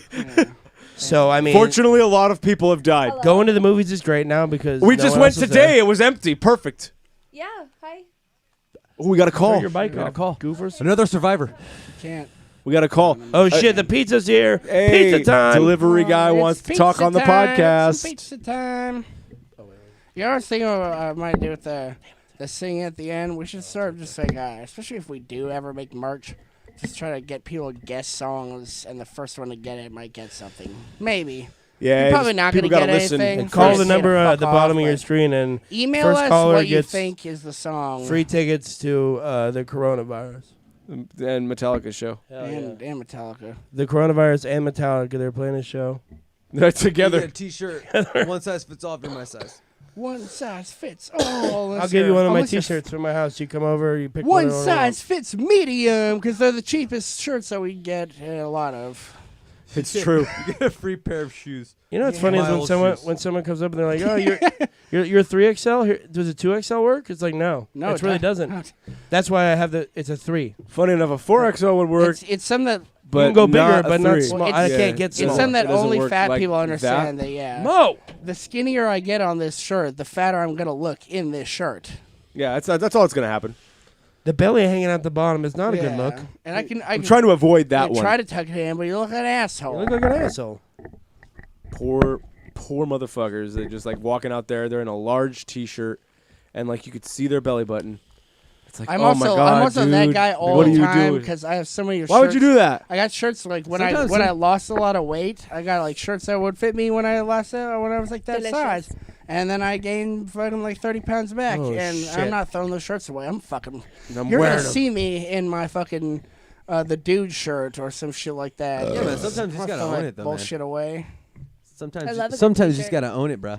S4: So, I mean,
S2: fortunately, a lot of people have died.
S7: Hello.
S4: going to the movies is great now because
S2: We
S4: no
S2: just
S4: one
S2: went
S4: else is
S2: today.
S4: there.
S2: It was empty. Perfect.
S7: Yeah, hi.
S2: Oh, we got a
S4: Turn
S2: call.
S4: your bike
S5: Got a
S4: off.
S5: call.
S4: Goofers.
S5: Another survivor.
S3: Can't.
S2: We got a call.
S4: Oh shit! The pizza's here.
S2: Hey,
S4: Pizza time.
S2: delivery guy
S3: It's
S2: wants to talk
S3: pizza
S2: on the
S3: time. It's
S2: podcast.
S3: pizza time. You know what I was thinking I might do with the singing at the end? We should start just like, especially if we do ever make merch, just try to get people to guess songs, and the first one to get it might get something. Maybe.
S2: Yeah,
S3: You're probably not
S2: people
S3: gonna
S2: gotta
S3: get
S2: listen.
S3: anything.
S2: And
S4: Call
S3: First,
S4: the
S3: say
S4: number
S3: to
S4: at
S3: fuck
S4: the
S3: off,
S4: bottom of your
S3: but
S4: screen and
S3: Email
S4: first
S3: us
S4: caller
S3: what you
S4: gets
S3: think is the song.
S4: free tickets to the coronavirus.
S2: And Metallica show.
S3: and Metallica.
S4: The coronavirus and Metallica. They're playing a show.
S2: They're
S6: You
S2: together.
S6: get a T-shirt. One size fits all for my size.
S3: One size fits all.
S4: I'll give you one of my T-shirts from my house. You come over, you pick
S3: One
S4: one.
S3: size fits medium because they're the cheapest shirts that we get a lot of.
S2: It's true.
S6: You get a free pair of shoes.
S4: You know what's funny is
S6: My old shoes.
S4: when someone comes up and they're like, "Oh, you're 3XL. Here, does a 2XL work?" It's like, no,
S3: No,
S4: it really doesn't. That's why I have it's a 3.
S2: Funny enough, a 4XL would work,
S3: It's something that
S2: but
S4: you can go bigger,
S2: not a
S4: but not
S2: 3.
S4: small.
S3: Well,
S4: I
S3: it's-
S4: can't get small.
S3: it's something that
S2: It doesn't
S3: only
S2: work
S3: fat
S2: like
S3: people
S2: that.
S3: understand. That yeah.
S4: Mo.
S3: The skinnier I get on this shirt, the fatter I'm gonna look in this shirt.
S2: Yeah, that's all that's gonna happen.
S4: The belly hanging out the bottom is not a good
S3: Yeah.
S4: look.
S3: And I
S2: I'm
S3: can
S2: trying to avoid that
S3: you
S2: one.
S3: try to tuck it in, but you look like an
S4: You
S3: asshole.
S4: look like an asshole.
S2: Poor motherfuckers. They're just like walking out there. They're in a large T-shirt, and like you could see their belly button. It's like,
S3: I'm
S2: oh my
S3: also
S2: God,
S3: I'm also that
S2: dude.
S3: guy all
S2: What
S3: the
S2: are you
S3: time
S2: doing?
S3: because I have so many.
S2: Why would you do that?
S3: I got shirts like when
S6: Sometimes
S3: I lost a lot of weight. I got like shirts that would fit me when I lost it when I was like that
S7: Delicious.
S3: size, and then I gained fucking like 30 pounds back,
S4: Oh,
S3: and
S4: shit.
S3: I'm not throwing those shirts away. I'm fucking.
S2: I'm
S3: You're
S2: wearing
S3: gonna
S2: them.
S3: see me in my fucking the dude shirt or some shit like that.
S6: Yeah, man. Sometimes you
S3: I'm
S6: just gotta
S3: throwing
S6: own
S3: that
S6: it, though,
S3: bullshit away.
S6: man. Sometimes,
S7: I love a good
S6: sometimes you just
S7: t-shirt.
S6: gotta own it, bro.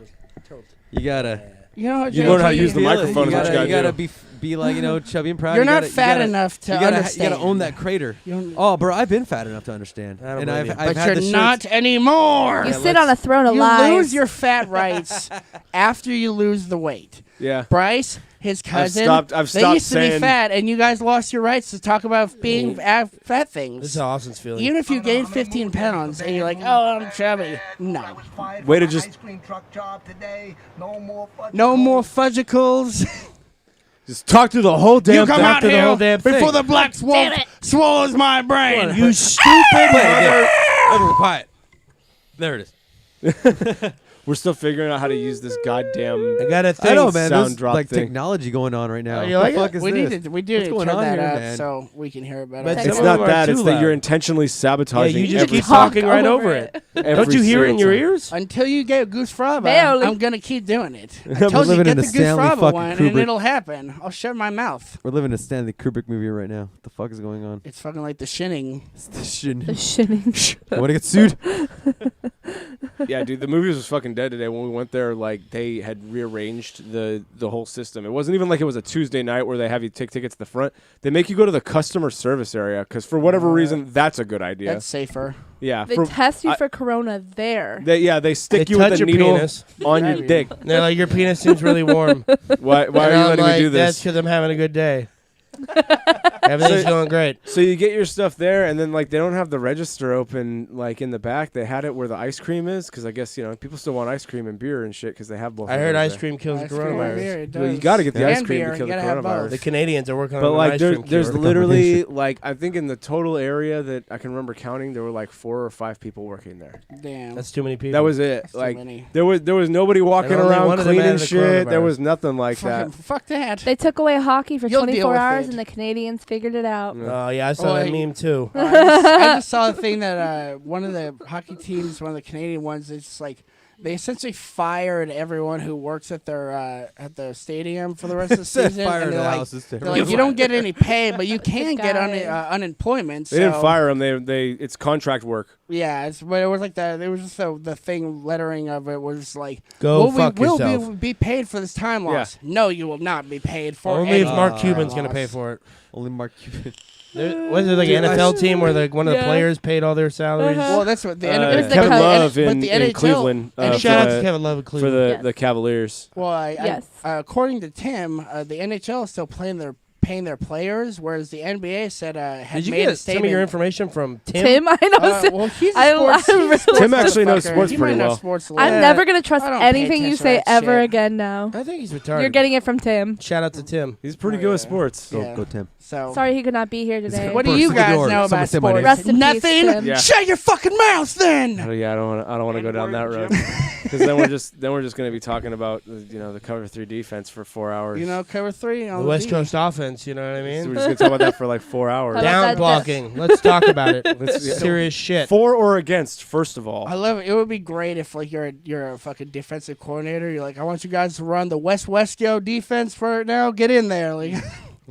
S6: You gotta.
S3: You know,
S2: You learn how to
S3: JT,
S2: use the
S6: feel it.
S2: microphone is what you
S6: gotta
S2: do.
S6: be like, chubby and proud.
S3: You're
S6: You
S3: not
S6: gotta-
S3: fat
S6: you gotta-
S3: enough to
S6: you gotta
S3: understand.
S6: own that crater.
S3: You don't-
S6: Oh, bro, I've been fat enough to understand.
S4: I don't
S6: And
S4: believe you.
S6: I've
S3: but
S6: had
S3: you're
S6: the shirts.
S3: not anymore.
S7: You sit on a throne of
S3: You
S7: lies.
S3: lose your fat rights after you lose the weight.
S2: Yeah.
S3: Bryce, his cousin,
S2: I've
S3: they
S2: stopped
S3: used to be
S2: saying-
S3: fat, and you guys lost your rights to talk about being fat
S4: This
S3: things.
S4: is how Austin's feeling.
S3: Even if you gain 15 pounds and you're like, oh, I'm chubby. No.
S2: Way to just
S3: No more fudgicles.
S2: just talk through the whole damn
S3: You come
S2: thing.
S3: out
S4: through the
S3: here
S4: whole damn
S3: before
S4: thing.
S3: the black wolf swallows my brain.
S4: You stupid mother.
S6: Everyone quiet. There it is.
S2: We're still figuring out how to use this goddamn.
S4: I got a thing.
S6: I know, man.
S2: sound
S6: There's
S2: drop
S6: like
S2: thing.
S6: technology going on right now.
S4: Oh, you
S6: What
S4: like
S6: the fuck
S4: it?
S6: is
S3: We
S6: this?
S3: need to
S6: What's going
S3: turn
S6: on
S3: that
S6: here,
S3: up
S6: man?
S3: so we can hear it better.
S4: But
S2: It's
S4: some of
S2: not
S4: them are
S2: that.
S4: too
S2: It's that
S4: loud.
S2: you're intentionally
S4: Yeah,
S2: sabotaging.
S4: you just keep
S2: everything.
S4: talking right
S7: over
S4: over
S7: it.
S4: it.
S2: Every
S4: Don't you hear it in your
S2: single
S4: ears?
S3: Until you get Goose Fraba,
S7: Barely.
S3: I'm gonna keep doing it. I
S6: We're
S3: told you
S6: living
S3: get
S6: in
S3: the
S6: a
S3: Goose
S6: Stanley
S3: Fraba
S6: fucking
S3: one, and
S6: Kubrick.
S3: it'll happen. I'll shut my mouth.
S6: We're living a Stanley Kubrick movie right now. What the fuck is going on?
S3: It's fucking like the shinning.
S6: It's this shit.
S7: The shitting.
S6: I want to get sued.
S2: Yeah, dude, the movie was fucking dead today. When we went there, like they had rearranged the whole system. It wasn't even like it was a Tuesday night where they have you take tickets at the front. They make you go to the customer service area because for whatever reason that's a good idea.
S3: That's safer.
S2: Yeah,
S7: They
S2: for-
S7: test you
S2: I-
S7: for corona there.
S2: they stick
S4: They
S2: you with
S4: touch
S2: a
S4: your
S2: needle
S4: penis.
S2: on your dick.
S4: They're like, your penis seems really warm.
S2: Why
S4: And
S2: are you
S4: I'm
S2: letting
S4: like,
S2: me do
S4: That's
S2: this?
S4: because I'm having a good day. Everything's going great.
S2: So you get your stuff there, and then like they don't have the register open like in the back. They had it where the ice cream is because I guess people still want ice cream and beer and shit because they have both.
S4: I
S2: of
S4: heard
S2: those
S4: ice
S2: there.
S4: cream kills
S3: Ice
S4: the
S3: cream and
S4: coronavirus.
S3: beer, it
S2: Well, you
S3: does.
S2: got to get the
S3: And
S2: ice cream
S3: beer,
S2: to kill
S3: you
S2: the
S3: gotta have
S2: coronavirus.
S3: both.
S4: The Canadians are working
S2: But
S4: on
S2: like
S4: an ice
S2: there's
S4: cream
S2: there's
S4: cure.
S2: literally like I think in the total area that I can remember counting there were like 4 or 5 people working there.
S3: Damn.
S4: That's too many people.
S2: That was it.
S3: That's too
S2: Like
S3: many.
S2: there was nobody walking
S4: only
S2: around
S4: one of them
S2: cleaning
S4: had the
S2: shit. There
S4: coronavirus.
S2: was nothing like
S3: Fucking,
S2: that.
S3: fuck that.
S7: They took away hockey for
S3: You'll deal
S7: 24
S3: with
S7: hours,
S3: it.
S7: and the Canadians figured it out.
S4: Oh yeah, I saw
S3: Oh,
S4: that
S3: I-
S4: meme too.
S3: I just saw the thing that one of the hockey teams, one of the Canadian ones, it's like they essentially fired everyone who works at their at the stadium for the rest of the
S6: Set
S3: season.
S6: fire
S3: and
S6: to
S3: they're
S6: the
S3: like,
S6: house. It's
S3: they're
S6: terrible.
S3: like, you don't get any pay, but you can get
S7: guy.
S3: unemployment.
S2: They didn't
S3: so-
S2: fire him. It's contract work.
S3: Yeah, but it was like that. It was just the thing lettering of it was like,
S4: Go
S3: well,
S4: fuck
S3: we will
S4: yourself.
S3: be paid for this time loss. No, you will not be paid for
S4: Only
S3: any
S4: if Mark
S3: time
S4: Cuban's gonna
S3: loss.
S4: pay for it.
S6: Only Mark Cuban.
S4: Was it like an NFL team where like one of the
S7: Yeah.
S4: players paid all their salaries?
S7: Uh-huh.
S3: Well, that's what the
S2: Uh,
S7: It was the
S2: Kevin
S7: co-
S2: Love
S3: but
S2: in,
S3: the
S2: in
S3: NHL
S2: Cleveland
S3: and
S4: Shout out
S2: for,
S4: to
S2: the,
S4: Kevin Love of
S2: for
S4: Cleveland.
S2: the
S7: Yes.
S2: the Cavaliers.
S3: Well,
S7: Yes.
S3: according to Tim, the NHL is still paying their players, whereas the NBA said had
S4: Did you
S3: made
S4: get
S3: a
S4: some
S3: statement.
S4: of your information from Tim?
S7: Tim, I know.
S3: Well, he's a
S7: I
S3: sports.
S7: love-
S3: he's a sports
S2: Tim actually knows
S3: motherfucker.
S2: sports
S3: He
S2: pretty
S3: might know
S2: well.
S3: sports a
S7: I'm
S3: little.
S7: never going to trust
S3: I don't pay
S7: anything you
S3: attention to
S7: say
S3: that
S7: ever
S3: shit.
S7: again now.
S4: I think he's retarded.
S7: You're getting it from Tim.
S4: Shout out to Tim.
S2: He's pretty
S3: Oh,
S2: good with
S3: yeah.
S2: sports.
S3: Yeah.
S6: Go Tim.
S3: So
S7: Sorry he could not be here today.
S3: what do
S6: Burst
S3: you
S6: through the
S3: guys
S6: door.
S3: know
S6: Someone
S3: about
S6: say my
S3: sports?
S6: name.
S7: Rest in peace,
S3: Nothing.
S7: Tim.
S2: Yeah.
S3: Shut your fucking mouth, then.
S2: Oh, yeah, I don't want to go down that road because then we're just going to be talking about the cover 3 defense for 4 hours.
S3: You know, cover 3 on
S4: The
S3: the
S4: West
S3: D.
S4: Coast offense, you know what I
S2: So
S4: mean?
S2: we're just going to talk about that for like 4 hours.
S7: How about
S4: Down
S7: that
S4: blocking. Let's talk about it.
S2: Let's-
S4: Serious shit.
S2: For or against, first of all.
S3: I love it. It would be great if like you're a fucking defensive coordinator. You're like, I want you guys to run the West Yo defense for it now. Get in there, like.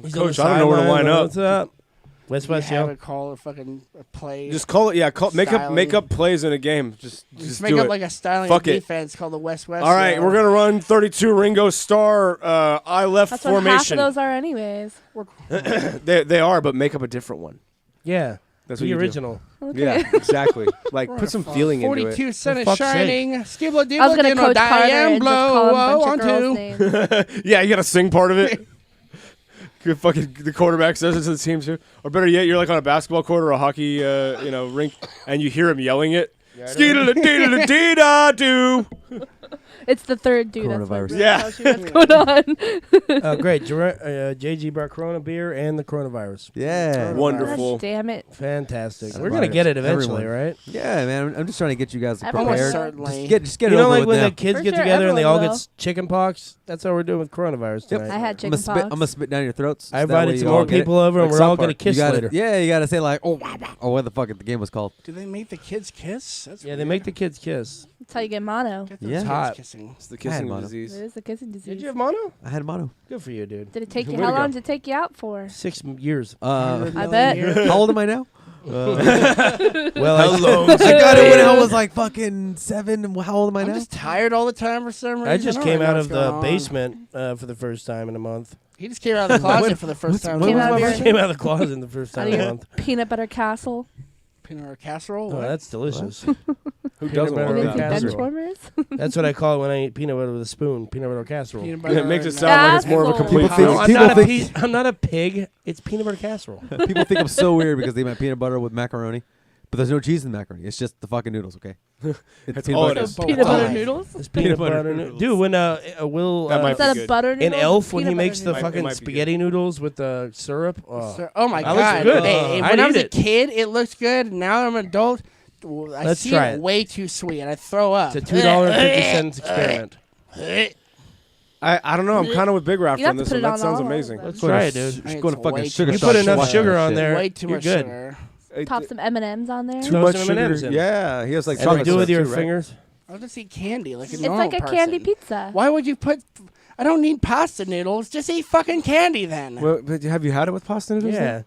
S4: He's
S2: Coach,
S4: on the
S2: I don't know where to
S4: sideline,
S2: line up.
S4: What's up? West
S3: You
S4: West
S3: have
S4: Yo.
S3: it call a fucking play.
S2: Just call it. Yeah, make
S3: Styling.
S2: up plays in a game. Just
S3: make
S2: do
S3: up
S2: it.
S3: like a styling
S2: Fuck it.
S3: defense called the West West.
S2: All right,
S3: Yo.
S2: we're gonna run 32 Ringo Starr I left
S7: That's what half of
S2: formation.
S7: those are, anyways.
S2: They are, but make up a different one.
S4: Yeah.
S2: That's what
S4: The
S2: you do.
S4: original.
S7: Okay.
S2: Yeah, exactly. Like put some feeling into it.
S3: 42 Sun is
S4: fuck's sake.
S3: shining. Skibble
S7: I was gonna
S3: dibble
S7: coach Carter
S3: Diane
S7: and just call him a
S3: blow
S7: bunch of girls'
S3: on
S7: names.
S2: Yeah, you gotta sing part of it. Good fucking the quarterback says it to the team too. Or better yet, you're like on a basketball court or a hockey rink, and you hear him yelling it. Skeedle-a-deedle-a-dee-da-doo.
S7: It's the third dude. That's what
S6: Coronavirus.
S7: really
S2: Yeah.
S7: tells you what's going on.
S4: Oh, great. JG brought Corona beer and the coronavirus.
S6: Yeah.
S2: Wonderful.
S7: Gosh, damn it.
S4: Fantastic. We're
S6: Everybody-
S4: going to get it eventually,
S6: everyone.
S4: right?
S6: Yeah, man. I'm just trying to get you guys
S7: Everyone
S6: prepared.
S7: will.
S3: Certainly.
S6: Just get
S4: You
S6: it
S4: know,
S6: over
S4: like
S6: with
S4: when
S6: now.
S4: the kids
S7: For
S4: get
S7: sure,
S4: together and they all
S7: everyone
S4: get chicken pox? That's how we're doing with coronavirus
S6: Yep.
S4: tonight.
S7: I had
S6: I'm
S7: chicken pox.
S6: gonna spit down your throats.
S4: I
S6: so that way
S4: invited
S6: you
S4: some
S6: all
S4: more
S6: get it.
S4: people over, and
S2: Like
S4: we're all
S2: South
S4: going to
S2: Park.
S4: kiss
S6: You gotta,
S4: later.
S6: yeah, you gotta say like, oh, what the fuck the game was called.
S3: Do they make the kids kiss? That's
S4: Yeah, they
S3: weird.
S4: make the kids kiss.
S7: That's how you get mono.
S3: Get those
S6: Yeah.
S3: kids
S4: Hot.
S3: kissing.
S2: It's the
S6: I had
S2: kissing
S6: mono.
S7: It
S2: disease.
S7: is the kissing disease.
S4: Did you have mono?
S6: I had mono.
S4: Good for you, dude.
S7: Did it take you?
S2: Way to
S7: How
S2: go.
S7: long did it take you out for?
S4: 6 years.
S7: I bet.
S6: How old am I now?
S4: Well,
S6: I got it when I was like fucking 7. And how old am I
S3: I'm
S6: now?
S3: just tired all the time for some reason.
S4: I just
S3: don't
S4: came
S3: really know
S4: out
S3: what's
S4: of the
S3: going on.
S4: basement for the first time in a month.
S3: He just came out of the closet for the first time.
S6: when
S7: Came
S6: was
S7: out
S6: my
S7: of your
S6: birthday?
S4: Came out of the closet in the first
S7: out
S4: time
S7: of
S4: in a
S7: your
S4: month.
S7: peanut butter castle.
S3: Peanut butter casserole.
S4: Oh,
S3: what?
S4: that's delicious.
S2: Who doesn't
S4: butter
S2: want
S7: You
S4: with
S7: didn't
S2: that?
S7: see
S4: casserole.
S7: Benchwarmers?
S4: That's what I call it when I eat peanut butter with a spoon. Peanut butter casserole.
S3: Peanut
S2: It
S3: butter
S2: makes it
S3: and-
S2: sound like it's more of a
S7: Casserole.
S2: complete
S6: People
S2: thing.
S6: think-
S4: I'm
S6: people
S4: not, a
S6: think-
S4: I'm not a pig. It's peanut butter casserole.
S6: People think I'm so weird because they meant peanut butter with macaroni, but there's no cheese in the macaroni. It's just the fucking noodles, okay? It's
S2: all it
S6: butter.
S2: is.
S7: Peanut butter
S3: Why?
S7: noodles?
S4: It's peanut
S6: butter
S4: butter
S6: noodles.
S4: Dude, when Will
S2: That might be
S7: Instead
S2: good.
S7: of butter
S4: in
S7: noodles?
S4: Elf, when he
S7: peanut
S4: makes
S7: butter
S4: the
S7: noodles.
S4: fucking
S2: might be good.
S4: spaghetti noodles with the syrup. Oh.
S3: Sir, oh my
S4: That looks
S3: god!
S4: good.
S3: Hey,
S4: I'd
S3: when I
S4: eat
S3: was a
S4: it.
S3: kid, it looked good. Now I'm an adult. I
S4: Let's
S3: see
S4: try
S3: it
S4: it.
S3: way too sweet, and I throw up.
S4: It's a $2.50 experiment.
S2: I don't know. I'm kind of with Big Rafter
S7: You have
S2: on
S7: to
S2: this
S7: put
S2: one.
S7: it
S2: That
S7: on
S2: sounds
S7: all of
S2: amazing.
S7: them.
S4: Let's
S6: Go
S4: try
S6: to
S4: it, dude.
S6: Just go to
S3: It's
S6: fucking
S3: way
S6: sugar
S3: too
S6: shop.
S4: You put enough
S6: watch
S4: sugar
S6: that
S4: on
S6: shit.
S4: there.
S3: Way too
S4: You're
S3: much
S4: good.
S3: sugar.
S7: Pop some M&Ms on there.
S2: Too
S4: Throw
S2: much
S4: some
S2: sugar.
S4: M&Ms in.
S2: Yeah, he has like
S4: And we
S2: chocolate
S4: do it with
S2: syrup
S4: your
S2: too, right?
S4: fingers.
S3: I'll just eat candy like a
S7: It's
S3: normal
S7: like a
S3: person.
S7: candy pizza.
S3: Why would you put? I don't need pasta noodles. Just eat fucking candy then.
S2: Well, but have you had it with pasta noodles?
S4: Yeah.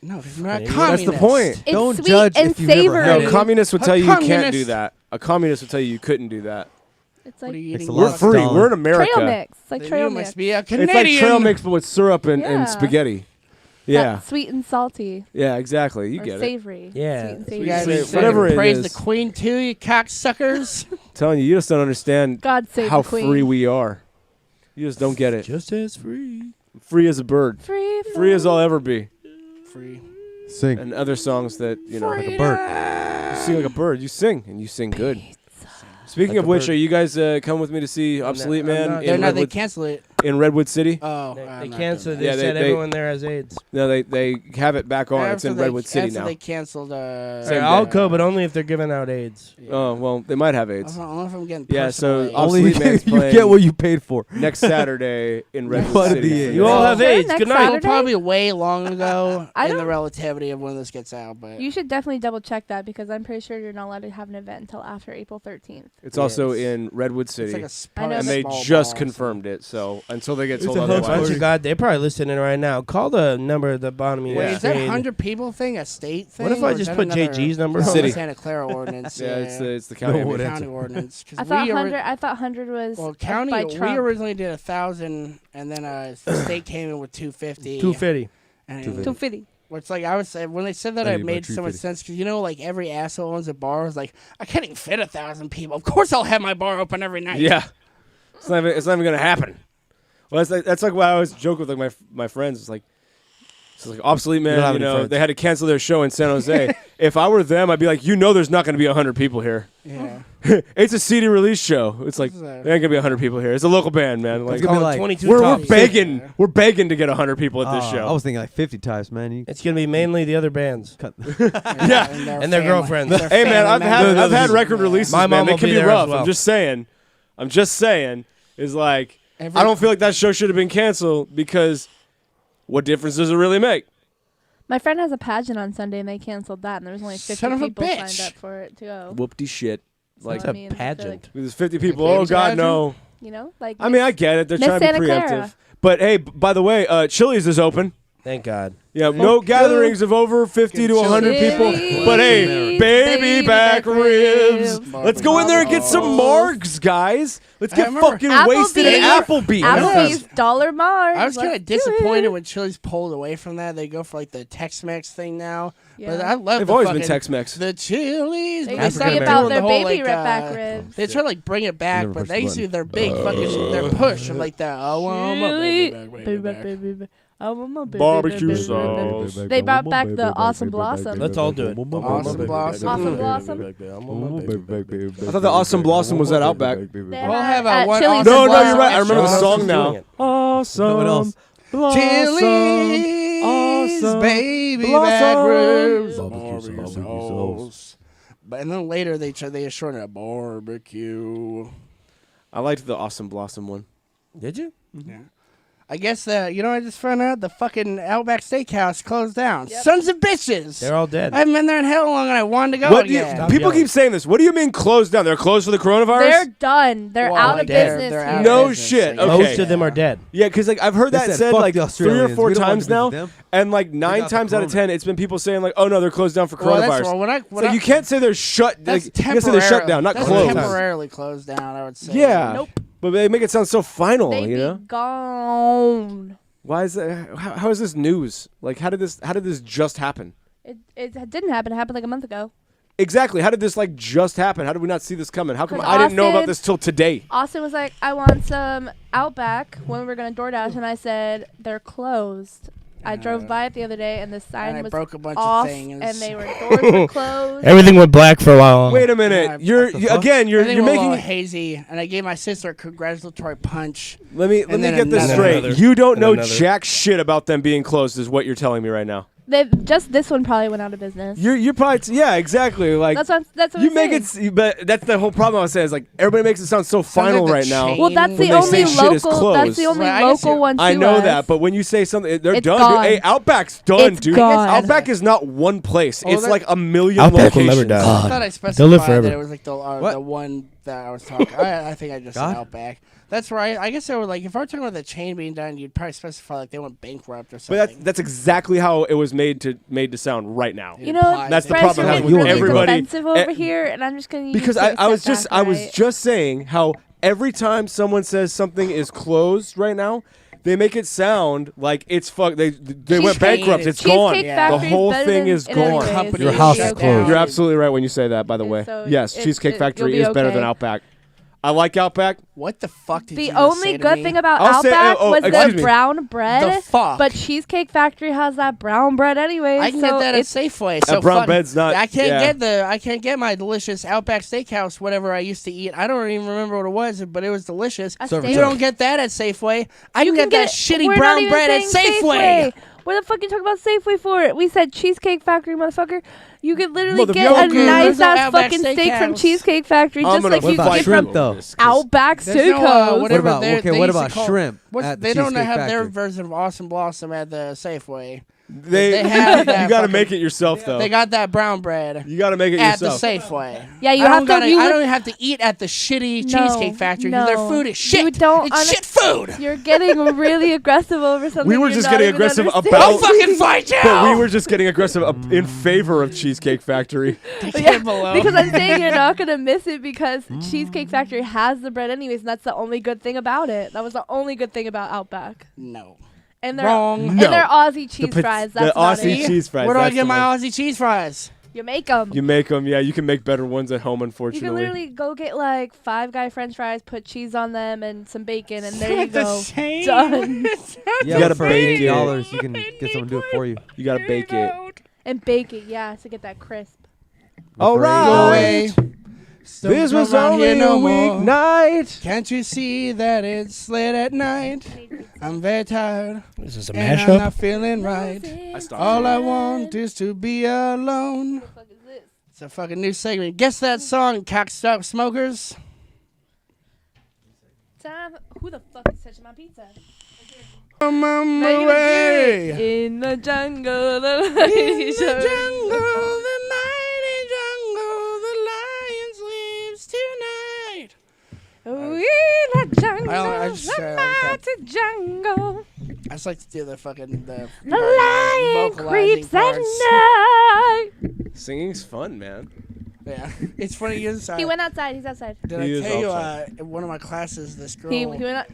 S3: No, because you're not a
S4: That's
S3: communist.
S2: the point.
S7: It's
S6: Don't
S7: sweet
S6: judge
S7: and
S6: if you've never
S7: savory.
S6: had
S2: No,
S6: it.
S2: communists would
S3: A
S2: tell you you can't
S3: communist-
S2: do that. A communist would tell you you couldn't do that.
S7: It's
S3: What are
S7: like
S3: you
S6: It's
S3: eating?
S6: a lot
S2: We're
S6: of
S2: free.
S6: Stalin.
S2: We're in America.
S7: trail mix. It's like
S3: Then
S7: trail
S3: you
S7: mix.
S3: must be a Canadian.
S2: It's like trail mix, but with syrup
S7: Yeah.
S2: and spaghetti. Yeah,
S7: That's sweet and salty.
S2: yeah, exactly. You
S7: or
S2: get it.
S7: savory.
S4: Yeah.
S7: Sweet and
S3: You
S7: savory.
S3: guys
S2: Say-
S3: say
S2: whatever it
S3: praise
S2: is.
S3: the queen too, you cocksuckers.
S2: I'm telling you, you just don't understand
S7: God save
S2: how
S7: the queen.
S2: free we are. You just don't get it.
S4: Just as free.
S2: Free as a bird.
S7: Free.
S2: Free as I'll ever be.
S3: Free.
S6: Sing.
S2: And other songs that, you know,
S6: Like a bird.
S2: you sing like a bird. You sing, and you sing good. Speaking
S4: Like
S2: of
S4: a
S2: which,
S4: bird.
S2: are you guys coming with me to see Obsolete
S4: I'm
S2: Man
S4: not.
S3: They're
S2: in
S3: not. They
S2: Redwood,
S3: cancel it.
S2: in Redwood City?
S3: Oh,
S4: They
S3: I'm not
S4: canceled.
S3: doing
S4: They
S2: Yeah, they-
S4: said
S2: they-
S4: everyone there has AIDS.
S2: No, they have it back on.
S3: that.
S2: It's in
S3: After
S2: Redwood City
S3: after
S2: now.
S3: They canceled.
S2: Same
S4: I'll
S2: day.
S4: go, but only if they're giving out AIDS.
S2: Oh, well, they might have
S3: I
S2: AIDS.
S3: don't know if I'm getting
S2: Yeah,
S3: personal
S2: so
S3: aid.
S6: Only you
S2: Obsolete Man's
S6: get, you
S2: playing
S6: get what you paid for.
S2: next Saturday in Redwood
S6: What
S2: City.
S6: the-
S4: You all have
S7: Sure,
S4: AIDS.
S7: next
S4: Good night.
S3: It'll
S7: Saturday?
S3: probably way long ago
S7: I
S3: in the
S7: don't-
S3: relativity of when this gets out, but
S7: You should definitely double check that because I'm pretty sure you're not allowed to have an event until after April 13th.
S2: It's also
S4: Yes.
S2: in Redwood
S3: it's
S2: City.
S3: like a
S7: I know
S2: and
S7: that-
S2: they
S3: small
S2: just
S3: bar,
S2: confirmed it. So until they get
S6: It's
S2: told
S6: a
S2: otherwise.
S6: hoax
S4: Bunch of God, they're probably listening right now. Call the number at the bottom of
S3: So.
S4: your
S3: Wait, is that
S4: screen.
S3: 100 people thing a state thing?
S4: What if I
S3: or is
S4: just
S3: that
S4: put
S3: another-
S4: JG's number?
S3: Oh,
S2: City.
S3: the Santa Clara ordinance.
S2: Yeah, it's the county.
S6: No,
S2: I
S6: what
S2: mean.
S6: is
S3: county ordinance. 'Cause
S7: I thought
S3: we
S7: 100. I thought 100 was
S3: Well,
S7: up
S3: county.
S7: by
S3: We
S7: Trump.
S3: originally did 1,000, and then the state came in with 250.
S4: 250.
S3: And
S7: 250.
S3: Which, like, I was when they said that,
S6: I
S3: it
S6: need
S3: made
S6: about
S3: so much
S6: 350.
S3: sense because like every asshole owns a bar. Is like, I can't even fit 1,000 people. Of course, I'll have my bar open every night.
S2: Yeah, it's not even gonna happen. Well, that's like what I always joke with like my friends. It's like Obsolete
S6: don't have
S2: Man.
S6: any friends.
S2: They had to cancel their show in San Jose. If I were them, I'd be like, there's not gonna be 100 people here.
S3: Yeah.
S2: It's a CD release show. It's like
S3: This is a-
S2: there ain't gonna be 100 people here. It's a local band, man. Like
S6: It's gonna be like
S4: 22
S2: we're
S4: tops.
S2: begging,
S3: Yeah.
S2: we're begging to get 100 people at this
S6: Oh,
S2: show.
S6: I was thinking like 50 times, man. You
S4: It's going to be mainly the other bands.
S6: cut.
S2: Yeah.
S3: and
S4: their girlfriends.
S2: Hey man, I've had record releases.
S4: My
S2: man.
S4: mom
S2: They
S4: will
S2: can
S4: be
S2: be
S4: there as
S2: rough.
S4: well.
S2: I'm just saying. Is like I don't feel like that show should have been canceled because what difference does it really make?
S7: My friend has a pageant on Sunday and they canceled that, and there was only 50
S3: Son of a
S7: people
S3: bitch.
S7: signed up for it to go.
S2: Whoopty shit. Like
S7: So,
S4: It's
S7: I
S4: a
S7: mean, I feel
S4: pageant.
S7: like,
S2: there's 50 people.
S3: Baby
S2: Oh God,
S3: pageant?
S2: no.
S7: you know, like
S2: I mean, I get it. They're
S7: Miss
S2: trying to be
S7: Santa
S2: preemptive.
S7: Clara.
S2: But hey, by the way, Chili's is open.
S4: Thank God.
S2: Yeah, no gatherings of over 50 to 100 people.
S7: Chili's
S2: But hey, baby back ribs. Let's go in there and get some margs, guys. Let's get
S3: remember
S2: fucking wasted at Applebee's.
S7: Applebee's $1 Mars.
S3: I was kind of
S7: Let's do
S3: disappointed
S7: it.
S3: when Chili's pulled away from that. They go for like the Tex-Mex thing now.
S7: Yeah.
S3: But I love
S2: They've
S3: the
S2: always
S3: fucking,
S2: been Tex-Mex.
S3: The Chili's.
S7: They
S3: but
S7: used to
S3: started
S7: be about
S3: doing
S7: their
S3: the whole,
S7: baby
S3: like,
S7: back ribs.
S3: They try to like bring it back,
S6: Never
S3: but
S6: pushed
S3: they
S6: the
S3: used to do
S6: button.
S3: their big fucking their push of like that. Oh, well, I'm a
S7: Chili.
S3: baby back.
S7: Baby. I want my baby
S2: Barbecue
S7: baby,
S2: sauce.
S7: baby. They brought back the Awesome Blossom.
S4: Let's all do it.
S3: Awesome Blossom.
S7: Awesome Blossom.
S2: I thought the Awesome Blossom was at Outback.
S7: They
S3: We'll
S7: have
S3: have
S7: at
S3: a one
S7: Chili's
S3: Awesome
S2: No,
S7: as
S2: no,
S7: well.
S2: you're right. I remember the
S4: Someone else
S2: song
S4: is
S2: now.
S4: doing it.
S2: Awesome.
S6: No one else.
S3: Chili's,
S2: Awesome.
S3: baby back ribs. Barbecue sauce. But and then later they shortened it barbecue.
S2: I liked the Awesome Blossom one.
S4: Did you?
S3: Yeah. I guess I just found out the fucking Outback Steakhouse closed down. Sons of bitches.
S4: They're all dead.
S3: I haven't been there in hell long and I wanted to go
S2: What do you,
S3: again.
S2: people
S4: yelling.
S2: keep saying this. What do you mean closed down? They're closed for the coronavirus?
S7: They're done. They're
S3: Well,
S7: out
S3: like,
S7: of
S3: they're
S7: business.
S3: out
S7: here.
S3: of
S2: No
S3: business,
S2: shit.
S3: yeah.
S2: Okay.
S4: Most of them are dead.
S2: Yeah, because like I've heard
S6: They
S2: that
S6: said,
S2: said
S6: "Fuck
S2: like
S6: the
S2: 3 or
S6: Australians.
S2: 4
S6: We don't want
S2: times
S6: to
S2: now,
S6: visit them."
S2: and like 9
S6: got the
S2: times out of
S6: corona.
S2: 10, it's been people saying like, "Oh no, they're closed down for
S3: Well,
S2: coronavirus."
S3: that's wrong.
S2: It's like you can't say they're shut.
S3: That's
S2: Like, you can say they're shut down, not
S3: that's
S2: closed.
S3: temporarily closed down, I would say.
S2: Yeah.
S7: Nope.
S2: But they make it sound so final,
S7: They
S2: you
S7: be
S2: know?
S7: gone.
S2: Why is that? How is this news? Like, how did this just happen?
S7: It didn't happen. It happened like a month ago.
S2: Exactly. How did this like just happen? How did we not see this coming? How come
S7: 'Cause
S2: I didn't know about
S7: Austin-
S2: this till today?
S7: Austin was like, I want some Outback when we were going to DoorDash, and I said, they're closed. I drove by it the other day, and the sign
S3: And I
S7: was
S3: broke a bunch
S7: off,
S3: of things.
S7: and they were doors were closed.
S4: Everything went black for a while.
S2: Wait a minute.
S3: Yeah,
S2: You're
S6: what the
S2: you,
S6: fuck?
S2: again. You're
S3: Everything went a
S2: making.
S3: little hazy, and I gave my sister a congratulatory punch.
S2: Let me
S3: then
S2: get this
S3: another-
S2: straight.
S4: another-
S2: You don't
S4: and
S2: know
S4: another.
S2: jack shit about them being closed, is what you're telling me right now.
S7: Just this one probably went out of business.
S2: You're probably yeah, exactly. Like
S7: That's what
S2: you
S7: I'm
S2: make
S7: saying.
S2: it, but that's the whole problem I was saying. Is like everybody makes it sound so final
S3: like the
S2: right now.
S3: chain-
S7: Well, that's
S3: When
S7: the
S2: they
S7: only
S2: say shit is
S7: local. That's the
S2: closed.
S7: only
S3: Right, I guess
S7: local
S3: you're-
S7: one.
S2: I
S7: to
S2: know
S7: us.
S2: that, but when you say something, they're
S7: It's
S2: done.
S7: gone.
S2: Dude. Hey, Outback's done,
S7: It's
S2: dude.
S7: gone.
S2: Outback is not one place.
S3: Oh,
S2: it's
S3: that-
S2: like a million
S4: Outback will
S2: locations.
S4: never die.
S3: I thought I
S4: They'll live
S3: specified
S4: forever.
S3: that it was like the
S6: What?
S3: one that I was talking. I think I just said
S6: God?
S3: Outback. That's right. I guess they were like, if I were talking about the chain being done, you'd probably specify like they went bankrupt or
S2: But
S3: something.
S2: that's exactly how it was made to sound right now.
S7: You know,
S3: implies
S2: That's the
S7: Bryce,
S2: problem
S7: you're
S2: I have
S7: getting
S2: with
S7: really
S2: everybody.
S7: defensive over
S2: Eh,
S7: here, and I'm just gonna use
S2: Because
S7: you to
S2: I was
S7: step
S2: just
S7: back,
S2: I was
S7: right?
S2: just saying how every time someone says something is closed right now, they make it sound like it's fuck. They went
S3: Cheesecake-
S2: bankrupt. It's
S7: Cheesecake
S2: gone.
S3: Yeah.
S2: The
S7: Factory's
S2: whole
S7: better
S2: thing
S7: than
S2: is
S7: in every
S2: gone.
S7: way,
S3: Company
S7: so
S6: Your house
S7: you're
S6: is
S7: okay.
S6: closed.
S2: You're absolutely right when you say that. By the
S7: And
S2: way,
S7: so
S2: yes,
S7: it-
S2: Cheesecake
S7: it-
S2: Factory
S7: you'll
S2: is
S7: be
S2: better than
S7: okay.
S2: Outback. I like Outback.
S3: What the fuck did you
S7: The
S3: just
S7: only
S3: say to
S7: good
S3: me?
S7: thing about
S2: I'll say-
S7: Outback
S2: oh,
S7: was
S2: excuse
S7: the
S2: me.
S7: brown bread.
S3: The fuck?
S7: But Cheesecake Factory has that brown bread anyway.
S3: I can
S7: so
S3: get that at
S7: it's
S3: Safeway. So
S2: brown
S3: fuck-
S2: bread's not-
S3: I can't
S2: yeah.
S3: I can't get my delicious Outback Steakhouse whatever I used to eat. I don't even remember what it was, but it was delicious.
S7: a
S6: Server
S7: steak.
S3: You don't get that at Safeway. I
S7: You
S3: can get that shitty
S7: we're
S3: brown
S7: not even
S3: bread at
S7: saying
S3: Safeway.
S7: What the fuck you talking about Safeway for? We said Cheesecake Factory, motherfucker. You could literally
S2: Motherfucker.
S7: get a
S2: Okay,
S7: nice
S3: there's no
S7: ass
S3: Outback
S7: fucking steak from
S3: Steakhouse.
S7: Cheesecake Factory,
S2: I'm
S7: just
S2: gonna
S7: like
S6: What
S7: you
S6: about
S7: could
S2: fight
S7: get
S6: shrimp,
S7: from
S6: though?
S7: Outback
S3: There's no,
S7: Steakhouse.
S3: whatever
S6: about-
S3: they're-
S6: okay,
S3: they
S6: what
S3: used to
S6: about
S3: call-
S6: shrimp
S3: What's,
S6: at the
S3: they don't
S6: Cheesecake
S3: have their
S6: Factory?
S3: version of Awesome Blossom at the Safeway.
S2: They
S3: have that
S2: you got to
S3: fucking-
S2: make it yourself though.
S3: They got that brown bread
S2: You got to make it
S3: at
S2: yourself.
S3: the Safeway.
S7: Yeah, you
S3: I
S7: have
S3: don't
S7: to.
S3: gotta-
S7: You
S3: I
S7: would-
S3: don't have to eat at the shitty
S7: No,
S3: Cheesecake Factory because their
S7: no.
S3: food is shit.
S7: You don't
S3: it's
S7: under-
S3: shit food.
S7: You're getting really aggressive over something.
S2: We were
S7: you're
S2: just
S7: not
S2: getting
S7: even
S2: aggressive
S7: understanding.
S2: about-
S3: I'll fucking fight you.
S2: But we were just getting aggressive in favor of Cheesecake Factory.
S7: Yeah,
S3: below.
S7: because I'm saying you're not gonna miss it because Cheesecake Factory has the bread anyways, and that's the only good thing about it. That was the only good thing about Outback.
S3: No.
S7: And their
S3: Wrong.
S7: and
S2: No.
S7: their Aussie cheese
S2: pot-
S7: fries.
S2: the
S7: That's about
S2: Aussie
S7: it.
S2: cheese fries.
S3: Where do I
S2: that's
S3: get
S2: the
S3: my
S2: one.
S3: Aussie cheese fries?
S7: You make them.
S2: You make them, yeah. You can make better ones at home,
S7: You
S2: unfortunately.
S7: can literally go get like Five Guy French fries, put cheese on them, and some bacon, and there you
S3: It's the
S7: go.
S3: same.
S7: Done.
S6: Yeah,
S2: gotta
S6: but for
S2: bake it.
S6: $80, you can get someone to do it for you.
S2: You gotta bake it.
S7: And bake it, yeah, to get that crisp.
S2: All
S3: Go
S2: right.
S3: away. Don't
S2: This
S3: come
S2: was
S3: around
S2: only
S3: here no
S2: a
S3: more.
S2: weeknight.
S3: Can't you see that it's late at night? I'm very tired
S4: Is this a
S3: and I'm not feeling right.
S2: stopped.
S3: All I want is to be alone.
S7: What the fuck is this?
S3: It's a fucking new segment. Guess that song, Cockstop Smokers.
S7: Time. Who the fuck is touching my pizza?
S3: I'm on
S7: Now
S3: my
S7: you gonna do
S3: way.
S7: it. In the jungle, the
S3: In
S7: lion
S3: the jungle, the mighty jungle, the lion sleeps tonight.
S7: We the jungle,
S3: I just
S7: the
S3: like that.
S7: mighty jungle.
S3: I just like to do the fucking
S7: The lion
S3: vocalizing
S7: creeps at
S3: parts.
S7: night.
S2: Singing's fun, man.
S3: Yeah, it's funny.
S7: He went outside. He's outside.
S3: Did
S2: He
S3: I
S2: is
S3: tell you?
S2: outside.
S3: In one of my classes, this girl.
S7: He went out.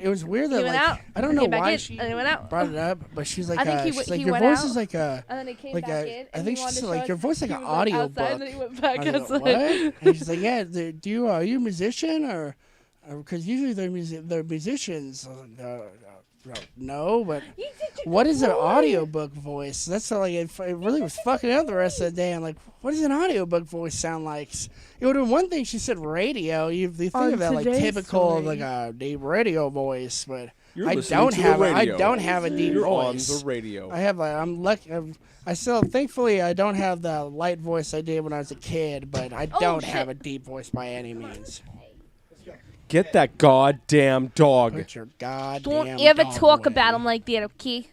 S3: It was weird that
S7: He went
S3: like
S7: out.
S3: I don't know
S7: came back
S3: why
S7: in,
S3: she
S7: and he went out.
S3: brought it up, but she's like,
S7: I think
S3: she's like
S7: he
S3: your
S7: went
S3: voice
S7: out,
S3: is like a.
S7: And then he came
S3: like
S7: back
S3: a-
S7: in.
S3: I
S7: and
S3: think
S7: he
S3: she
S7: wanted
S3: said,
S7: to
S3: like,
S7: show
S3: your
S7: us-
S3: voice like
S7: he
S3: an
S7: was, like,
S3: audio
S7: outside,
S3: book.
S7: And then he went back
S3: I was
S7: outside.
S3: like, what? And she's like, yeah. Do you are you a musician or? Because usually they're musicians. I was like, no, but what is an audiobook voice? That's like it really was fucking up the rest of the day. I'm like, what does an audiobook voice sound like? It would have been one thing she said radio. You think
S7: On
S3: of that like
S7: today's
S3: typical of
S7: story.
S3: like a deep radio voice, but
S2: You're
S3: I
S2: listening
S3: don't
S2: to the
S3: have
S2: radio.
S3: I don't have a deep
S2: You're
S3: voice.
S2: on the radio.
S3: I have I'm lucky. I still thankfully I don't have the light voice I did when I was a kid, but I don't
S7: shit.
S3: have a deep voice by any means.
S2: Get that goddamn dog.
S3: Put your goddamn
S7: Don't ever
S3: dog
S7: talk
S3: away.
S7: about him like that, okay?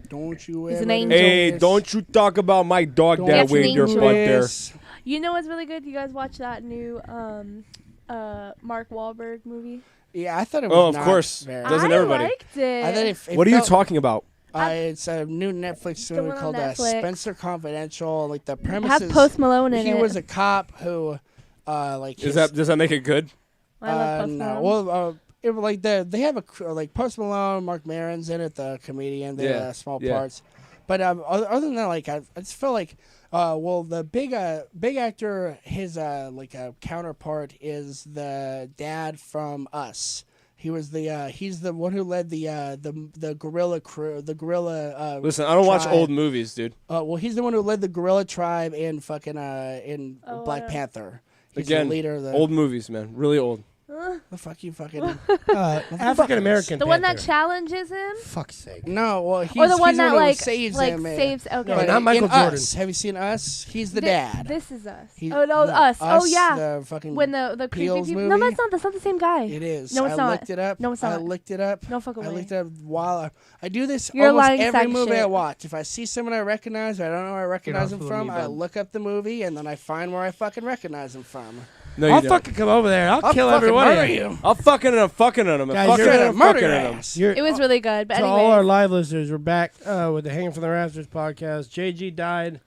S3: Don't you
S7: He's
S3: ever
S7: an
S3: do
S7: angel.
S2: Hey,
S3: this.
S2: don't you talk about my dog
S3: Don't
S2: that
S7: That's
S2: way
S7: an
S2: in your
S7: angel.
S2: butt there.
S3: this.
S7: You know what's really good? You guys watch that new Mark Wahlberg movie?
S3: Yeah, I thought it was.
S2: Oh, of
S3: not
S2: course.
S3: very-
S2: Doesn't
S7: I
S2: everybody?
S7: liked it.
S3: I thought it
S2: What are you
S3: felt-
S2: talking about?
S3: It's a new Netflix
S7: The
S3: movie
S7: one on
S3: called
S7: Netflix.
S3: Spencer Confidential. Like the
S7: It
S3: premise
S7: has
S3: is
S7: Post Malone in
S3: he
S7: it.
S3: was a cop who, like,
S2: Does that make it good?
S7: I love Post
S3: no.
S7: Malone.
S3: Well, it was like they have like Post Malone, Mark Maron's in it, the comedian. They
S2: Yeah,
S3: small
S2: yeah.
S3: parts. But other than that, like I just feel like, the big actor, his counterpart is the dad from Us. He was he's the one who led the gorilla crew, the gorilla.
S2: Listen, I don't watch
S3: tribe.
S2: old movies, dude.
S3: Well, he's the one who led the gorilla tribe in fucking in
S7: Oh,
S3: Black
S7: yeah.
S3: Panther. He's
S2: Again,
S3: the leader of the
S2: old movies, man. Really old.
S3: The fuck you fucking.
S4: African American.
S7: The one that challenges him?
S4: Fuck's sake.
S3: No, well, he's
S7: Or the one
S3: he's
S7: that
S3: who
S7: like
S3: saves
S7: like
S3: him.
S7: saves okay.
S4: No,
S3: But
S4: not Michael
S3: in
S4: Jordan.
S3: Us, have you seen Us? He's the
S7: Thi-
S3: dad.
S7: This is us.
S3: He-
S7: Oh no, us. Oh yeah.
S3: The fucking
S7: When the creepy
S3: Peels
S7: people.
S3: movie?
S7: No, that's not the same guy.
S3: It is.
S7: No, it's
S3: I
S7: not.
S3: looked it up.
S7: No, it's
S3: I
S7: not.
S3: looked it up.
S7: No fucking
S3: I
S7: way.
S3: looked it up while I do this
S7: You're
S3: almost
S7: lying
S3: every
S7: sack
S3: movie I
S7: shit.
S3: watch. If I see someone I recognize, or I don't know where I recognize them
S4: fooling
S3: from,
S4: me,
S3: I
S4: bud.
S3: look up the movie and then I find where I fucking recognize them from.
S2: No, you
S4: I'll
S2: don't.
S4: fucking come over there. I'll kill
S3: fucking
S4: every one
S3: murder
S4: of you.
S3: you.
S2: I'll fucking on him.
S4: Guys,
S2: Fucking
S4: you're
S2: on
S3: gonna
S2: him.
S3: murder
S2: Fucking
S3: your
S2: on him.
S3: ass.
S7: It was really good. But
S4: To
S7: anyway,
S4: all our live listeners, we're back with the Hanging from the Rafters podcast. JG died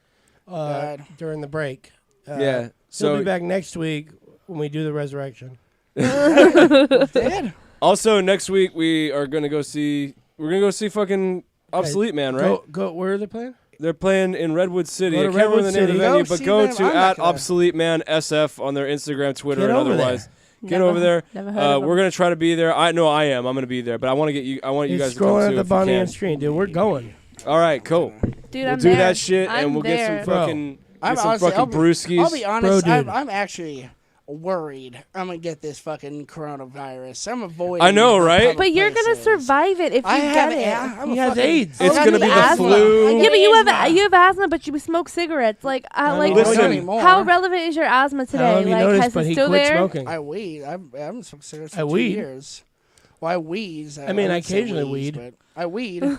S3: God.
S4: during the break.
S2: Yeah.
S4: He'll
S2: So
S4: be back next week when we do the resurrection.
S3: Dead.
S2: also next week we are gonna go see. We're gonna go see fucking Obsolete Man, right?
S4: Go. Where are they playing?
S2: They're playing in Redwood City.
S4: Go
S2: I
S4: to
S2: can't remember the
S4: Redwood
S2: name of the
S4: City.
S2: venue,
S3: Go
S2: but
S3: see
S2: go
S3: them.
S2: to
S3: I'm not
S2: at
S3: gonna-
S2: Obsolete Man SF on their Instagram, Twitter,
S4: Get
S2: and
S4: over there.
S2: otherwise. Get
S7: Never-
S2: over there.
S7: Never heard of
S2: We're
S7: him.
S2: gonna try to be there. I know I am. I'm gonna be there, but I want to get you. I want you
S4: He's
S2: guys to come
S4: scrolling
S2: too.
S4: at the
S2: if you
S4: Bonnie
S2: can.
S4: and screen, dude. We're going.
S2: All right, cool.
S7: Dude,
S2: We'll
S7: I'm
S2: do
S7: there.
S2: that shit,
S7: I'm
S2: and we'll get some
S7: there.
S4: Bro.
S2: fucking,
S3: I'm
S2: get some
S3: honestly,
S2: fucking brewskis.
S3: I'll be honest.
S4: Bro, dude.
S3: I'm actually worried. I'm gonna get this fucking coronavirus. I'm avoiding.
S2: I know,
S3: the
S2: right?
S3: public
S7: But you're gonna
S3: places.
S7: survive it if you
S3: I have.
S7: get it.
S3: I'm
S4: He
S3: a
S4: has
S3: fucking-
S4: AIDS.
S2: It's
S3: I
S2: gonna be
S3: got
S2: the
S3: asthma.
S2: flu.
S3: I
S7: Yeah,
S3: got
S7: but you
S3: asthma.
S7: have asthma, but you smoke cigarettes. Like, like
S2: Listen.
S3: Not anymore.
S7: how relevant is your asthma
S4: I don't know
S7: today?
S4: if you
S7: Like,
S4: noticed,
S7: has
S4: but
S7: it
S4: he
S7: still
S4: quit
S7: there?
S4: smoking.
S3: I weed. I haven't smoked cigarettes for
S4: I
S3: 2
S4: weed.
S3: years. Well, I wheeze.
S4: I mean, I
S3: wouldn't say
S4: occasionally
S3: wheeze,
S4: weed.
S3: but I weed.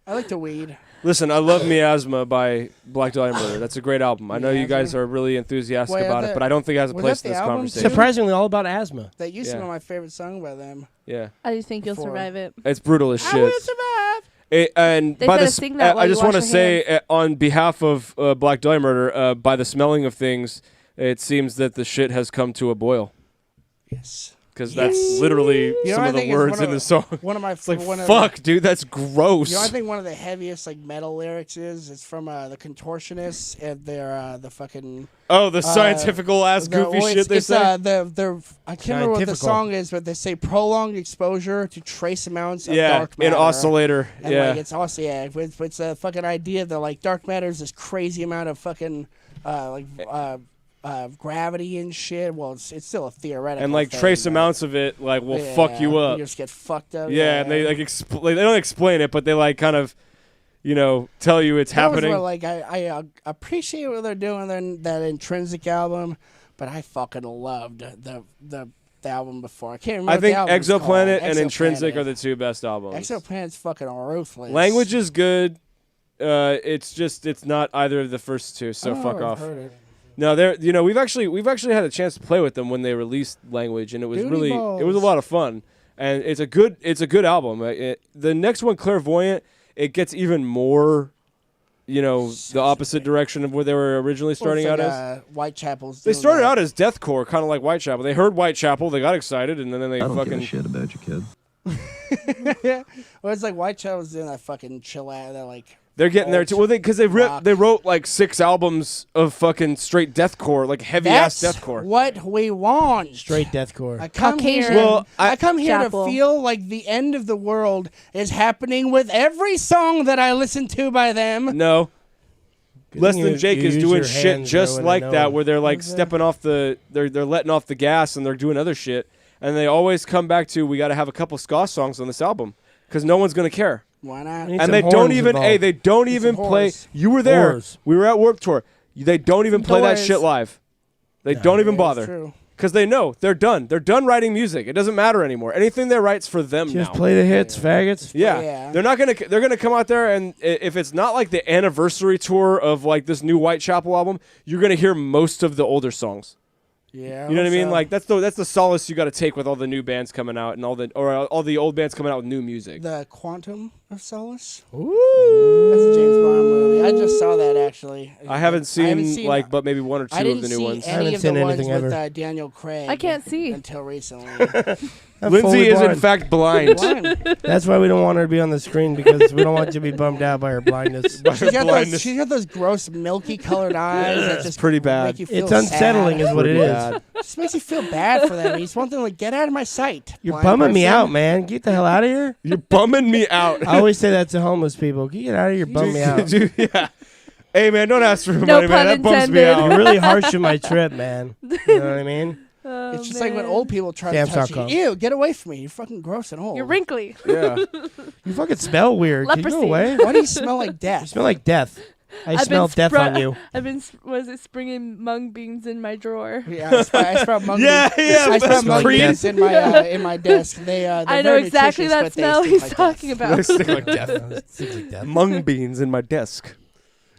S3: I like to weed.
S2: Listen, I love Miasma by Black Dahlia Murder. That's a great album. I know you guys are really enthusiastic
S3: Well,
S2: about it, but I don't think it has a
S3: was
S2: place
S3: that
S2: in
S3: the
S2: this
S3: album
S2: conversation.
S3: too?
S4: Surprisingly, all about asthma.
S3: That used to
S2: Yeah.
S3: be my favorite song by them.
S2: Yeah,
S7: I just think you'll
S3: Before.
S7: survive it.
S2: it's brutal as
S3: I
S2: shit.
S3: will survive.
S2: And
S7: They
S2: by
S7: said
S2: the
S7: to sing that while
S2: I
S7: you
S2: just want to
S7: wash your
S2: say on behalf of Black Dahlia Murder, by the smelling of things, it seems that the shit has come to a boil.
S3: Yes.
S2: Because that's literally
S3: You know
S2: some
S3: what
S2: of
S3: I
S2: the
S3: think is
S2: words
S3: one
S2: in
S3: of-
S2: the song.
S3: One of my
S2: It's like,
S3: one of-
S2: fuck, dude, that's gross.
S3: You know, I think one of the heaviest like metal lyrics is it's from the Contortionists and their the fucking
S2: Oh, the scientifical ass goofy
S3: well,
S2: shit they
S3: it's,
S2: say.
S3: I can't remember what the
S4: Scientifical.
S3: song is, but they say prolonged exposure to trace amounts of
S2: Yeah,
S3: dark matter.
S2: an oscillator.
S3: And
S2: Yeah.
S3: like it's also it's a fucking idea that like dark matter is this crazy amount of fucking gravity and shit. Well, it's still a theoretical.
S2: And like
S3: thing,
S2: trace
S3: but-
S2: amounts of it like will
S3: Yeah,
S2: fuck you up.
S3: just get fucked up.
S2: Yeah, and they like they don't explain it, but they like kind of, tell you it's
S3: That was
S2: happening.
S3: where, like I appreciate what they're doing on that Intrinsic album, but I fucking loved the album before. I can't remember.
S2: I
S3: what the
S2: think
S3: album's
S2: Exoplanet
S3: called.
S2: and Intrinsic
S3: Exoplanet.
S2: are the two best albums.
S3: Exoplanet's fucking ruthless.
S2: Language is good. It's not either of the first two, so
S3: Oh,
S2: fuck
S3: I've
S2: off.
S3: heard it.
S2: No, we've actually had a chance to play with them when they released Language, and it was
S3: Booty
S2: really it was a
S3: balls.
S2: lot of fun. and it's a good album. The next one, Clairvoyant, it gets even more, the opposite direction of where they were originally starting out as.
S3: Whitechapel's.
S2: They started out as deathcore, kind of like Whitechapel. They heard Whitechapel, they got excited, and then they
S8: I don't
S2: fucking
S8: give a shit about your kid.
S3: Well, it's like Whitechapel's doing that fucking chill out. They're like.
S2: They're getting there too. Well, because they
S3: rock.
S2: wrote like 6 albums of fucking straight deathcore, like heavy ass
S3: That's
S2: deathcore.
S3: what we want.
S4: Straight deathcore.
S3: I come
S7: Caucasian.
S3: here.
S2: Well,
S3: I come here
S7: Chapel.
S3: to feel like the end of the world is happening with every song that I listen to by them.
S2: No. Less
S4: thing
S2: Than
S4: you-
S2: Jake
S4: you
S2: is
S4: use
S2: doing
S4: your
S2: shit
S4: hands
S2: just
S4: though, and
S2: like
S4: I
S2: that,
S4: know.
S2: where they're like stepping off they're letting off the gas and they're doing other shit, and they always come back to we got to have a couple ska songs on this album because no one's gonna care.
S3: Why not?
S4: Need
S2: And
S4: some
S2: they don't
S4: horns
S2: even
S4: involved.
S2: they don't
S3: Need
S2: even
S3: some
S2: play.
S3: whores.
S2: You were there.
S4: Whores.
S2: We were at Warped Tour. They don't even play that
S7: Doors.
S2: shit live. They don't even
S3: Yeah,
S2: bother.
S3: it's true.
S2: Because they know they're done. They're done writing music. It doesn't matter anymore. Anything they write's for them
S4: Just
S2: now.
S4: play the hits, faggots.
S2: Yeah.
S3: Yeah.
S2: They're gonna come out there, and if it's not like the anniversary tour of like this new Whitechapel album, you're gonna hear most of the older songs.
S3: Yeah.
S2: You know what I mean?
S3: so
S2: Like that's the solace you got to take with all the new bands coming out and all the old bands coming out with new music.
S3: the Quantum of Solace.
S4: Ooh.
S3: That's a James Bond movie. I just saw that actually.
S2: I haven't seen like but maybe 1 or 2
S3: I didn't
S2: of the new
S3: see
S2: ones.
S4: I
S3: any
S4: haven't
S3: of the
S4: seen
S3: ones
S4: anything
S3: with
S4: ever.
S3: Daniel Craig.
S7: I can't see.
S3: until recently.
S4: I'm
S2: Lindsay
S4: fully
S2: is in
S4: blind.
S2: fact blind.
S3: Blind.
S4: That's why we don't want her to be on the screen because we don't want you to be bummed out by her blindness.
S3: She's got those gross milky colored eyes that just
S2: pretty bad.
S3: Make you feel
S4: It's unsettling,
S3: sad.
S4: is what it
S2: Pretty
S4: is.
S2: bad.
S3: Just makes you feel bad for them. You just want them to like get out of my sight.
S4: You're
S3: blind
S4: bumming me
S3: person.
S4: out, man. Get the hell out of here.
S2: You're bumming me out.
S4: I always say that to homeless people. Get out of here, bum me out.
S2: Dude, yeah. Hey man, don't ask for
S7: No
S2: money, man.
S7: pun
S2: That bums me
S7: intended.
S2: out.
S4: You're really harsh on my trip, man. You know what I mean?
S7: Oh,
S3: It's just like when
S7: man.
S3: old people try to touch
S4: Stamps.com.
S3: you. Ew, get away from me. You're fucking gross and old.
S7: You're wrinkly.
S2: Yeah.
S4: You fucking smell weird. Can you
S7: Leprosy.
S4: go away?
S3: Why do you smell like death?
S4: You smell like death. I
S7: I've
S4: smell
S7: been
S4: death on you.
S7: I've been springing mung beans in my drawer.
S3: Yeah, I sprout mung
S2: Yeah,
S3: beans.
S2: yeah,
S3: I sprout mung
S4: Creed.
S3: beans in my desk. They're
S7: I know
S3: very
S7: exactly
S3: nutritious,
S7: that
S3: but they
S7: smell
S3: stink
S7: he's
S3: like
S7: talking
S3: death.
S7: about.
S2: Stick like death.
S4: Seems like death.
S2: Mung beans in my desk.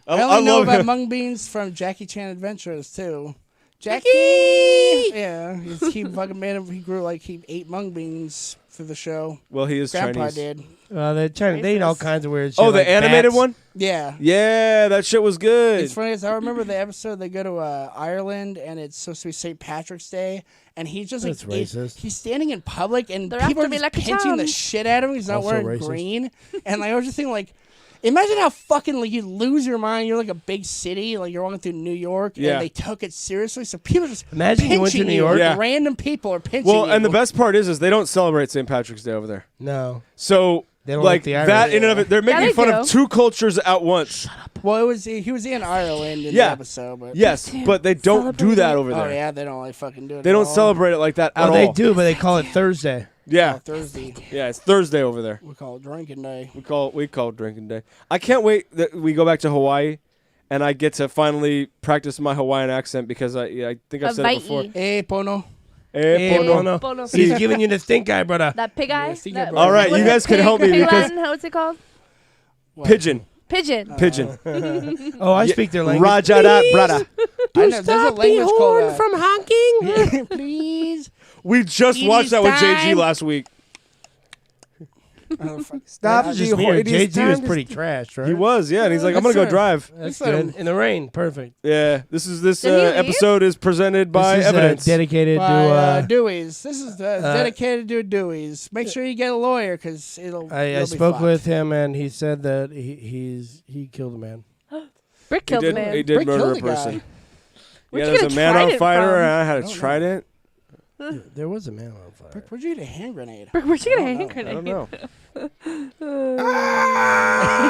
S3: I only know
S2: love
S3: about
S2: it.
S3: mung beans from Jackie Chan Adventures too. Jackie! Yeah, he fucking made him. He grew like he ate mung beans for the show.
S2: Well, he is
S3: Grandpa
S2: Chinese.
S3: did.
S4: They're trying. They eat all kinds of weird shit.
S2: Oh, the
S4: like
S2: animated
S4: bats.
S2: one?
S3: Yeah.
S2: Yeah, that shit was good.
S3: It's funny as I remember the episode. They go to Ireland and it's supposed to be St. Patrick's Day, and he's just like
S4: That's racist.
S3: he's standing in public and
S7: They're
S3: people
S7: after
S3: are
S7: me
S3: just
S7: like a
S3: pinching the
S7: charm.
S3: shit out of him. He's not
S4: Also
S3: wearing
S4: racist.
S3: green, and like I was just thinking like. Imagine how fucking like you lose your mind. You're like a big city, like you're walking through New York,
S2: Yeah.
S3: and they took it seriously. So people just
S4: Imagine you went to
S3: pinching
S4: New
S3: you.
S4: York.
S2: Yeah.
S3: Random people are pinching
S2: Well,
S3: you.
S2: and the best part is they don't celebrate St. Patrick's Day over there.
S4: No.
S2: So
S4: They don't
S2: like
S4: like the Irish.
S2: that in and of it, they're making
S7: they
S2: fun
S7: do.
S2: of 2 cultures at once.
S3: Well, it was he was in Ireland in
S2: Yeah.
S3: the episode, but
S2: Yes,
S7: Dude,
S2: but they don't do
S7: celebrate
S2: that
S7: it.
S2: over there.
S3: oh yeah, they don't like fucking do it.
S2: They
S3: at
S2: don't
S3: all.
S2: celebrate it like that at
S4: Well,
S2: all.
S4: they do, but they call it Thursday.
S2: Yeah,
S3: Thursday.
S2: yeah, it's Thursday over there.
S3: We call it drinking day.
S2: We call it drinking day. I can't wait that we go back to Hawaii, and I get to finally practice my Hawaiian accent because I think I've said it before.
S7: Hawaii.
S3: Hey, Pono.
S2: Eh,
S4: Hey,
S2: pono.
S4: Bono.
S7: Bono.
S4: He's giving you the stink eye, brother.
S7: That pig eye.
S3: see
S7: That-
S3: your
S2: All right,
S7: what
S2: you
S7: is
S2: guys
S7: it?
S2: can help me
S7: Pig
S2: because
S7: Latin? What's it called?
S3: What?
S2: pigeon,
S7: Pigeon.
S2: pigeon.
S4: Oh, I speak their language.
S2: Raja dat brada.
S3: I know, there's a language called
S4: from honking.
S3: please.
S2: We just
S3: It
S2: watched
S3: is
S2: that with JG
S3: time.
S2: last week.
S3: Stop.
S4: Just me. JG was pretty trash, right?
S2: He was, yeah, and he's like, I'm gonna
S3: That's
S2: go drive.
S4: That's
S3: Let
S4: good.
S3: him-
S4: In the rain, perfect.
S2: Yeah, this
S7: Did he leave?
S2: episode is presented by
S4: this is,
S2: evidence.
S4: dedicated
S3: By
S4: to.
S3: Dewey's. This is dedicated to Dewey's. Make sure you get a lawyer because it'll.
S4: I
S3: you'll be
S4: spoke
S3: fucked.
S4: with him, and he said that he killed a man.
S7: Brick
S2: he
S7: killed a
S2: did,
S7: man.
S2: he did
S3: Brick
S2: murder
S3: killed
S2: a
S3: a guy.
S2: person.
S7: Where'd
S2: Yeah,
S7: you
S2: there's
S7: get
S2: a
S7: a
S2: man on
S7: trident
S2: fire,
S7: from?
S2: and I had
S3: I
S2: a
S3: don't know.
S2: trident.
S4: There was a man on fire.
S3: Brick, where'd you get a hand grenade?
S7: Brick, where'd you get a
S3: I
S7: hand
S3: don't
S2: I
S7: grenade?
S2: don't know.
S3: He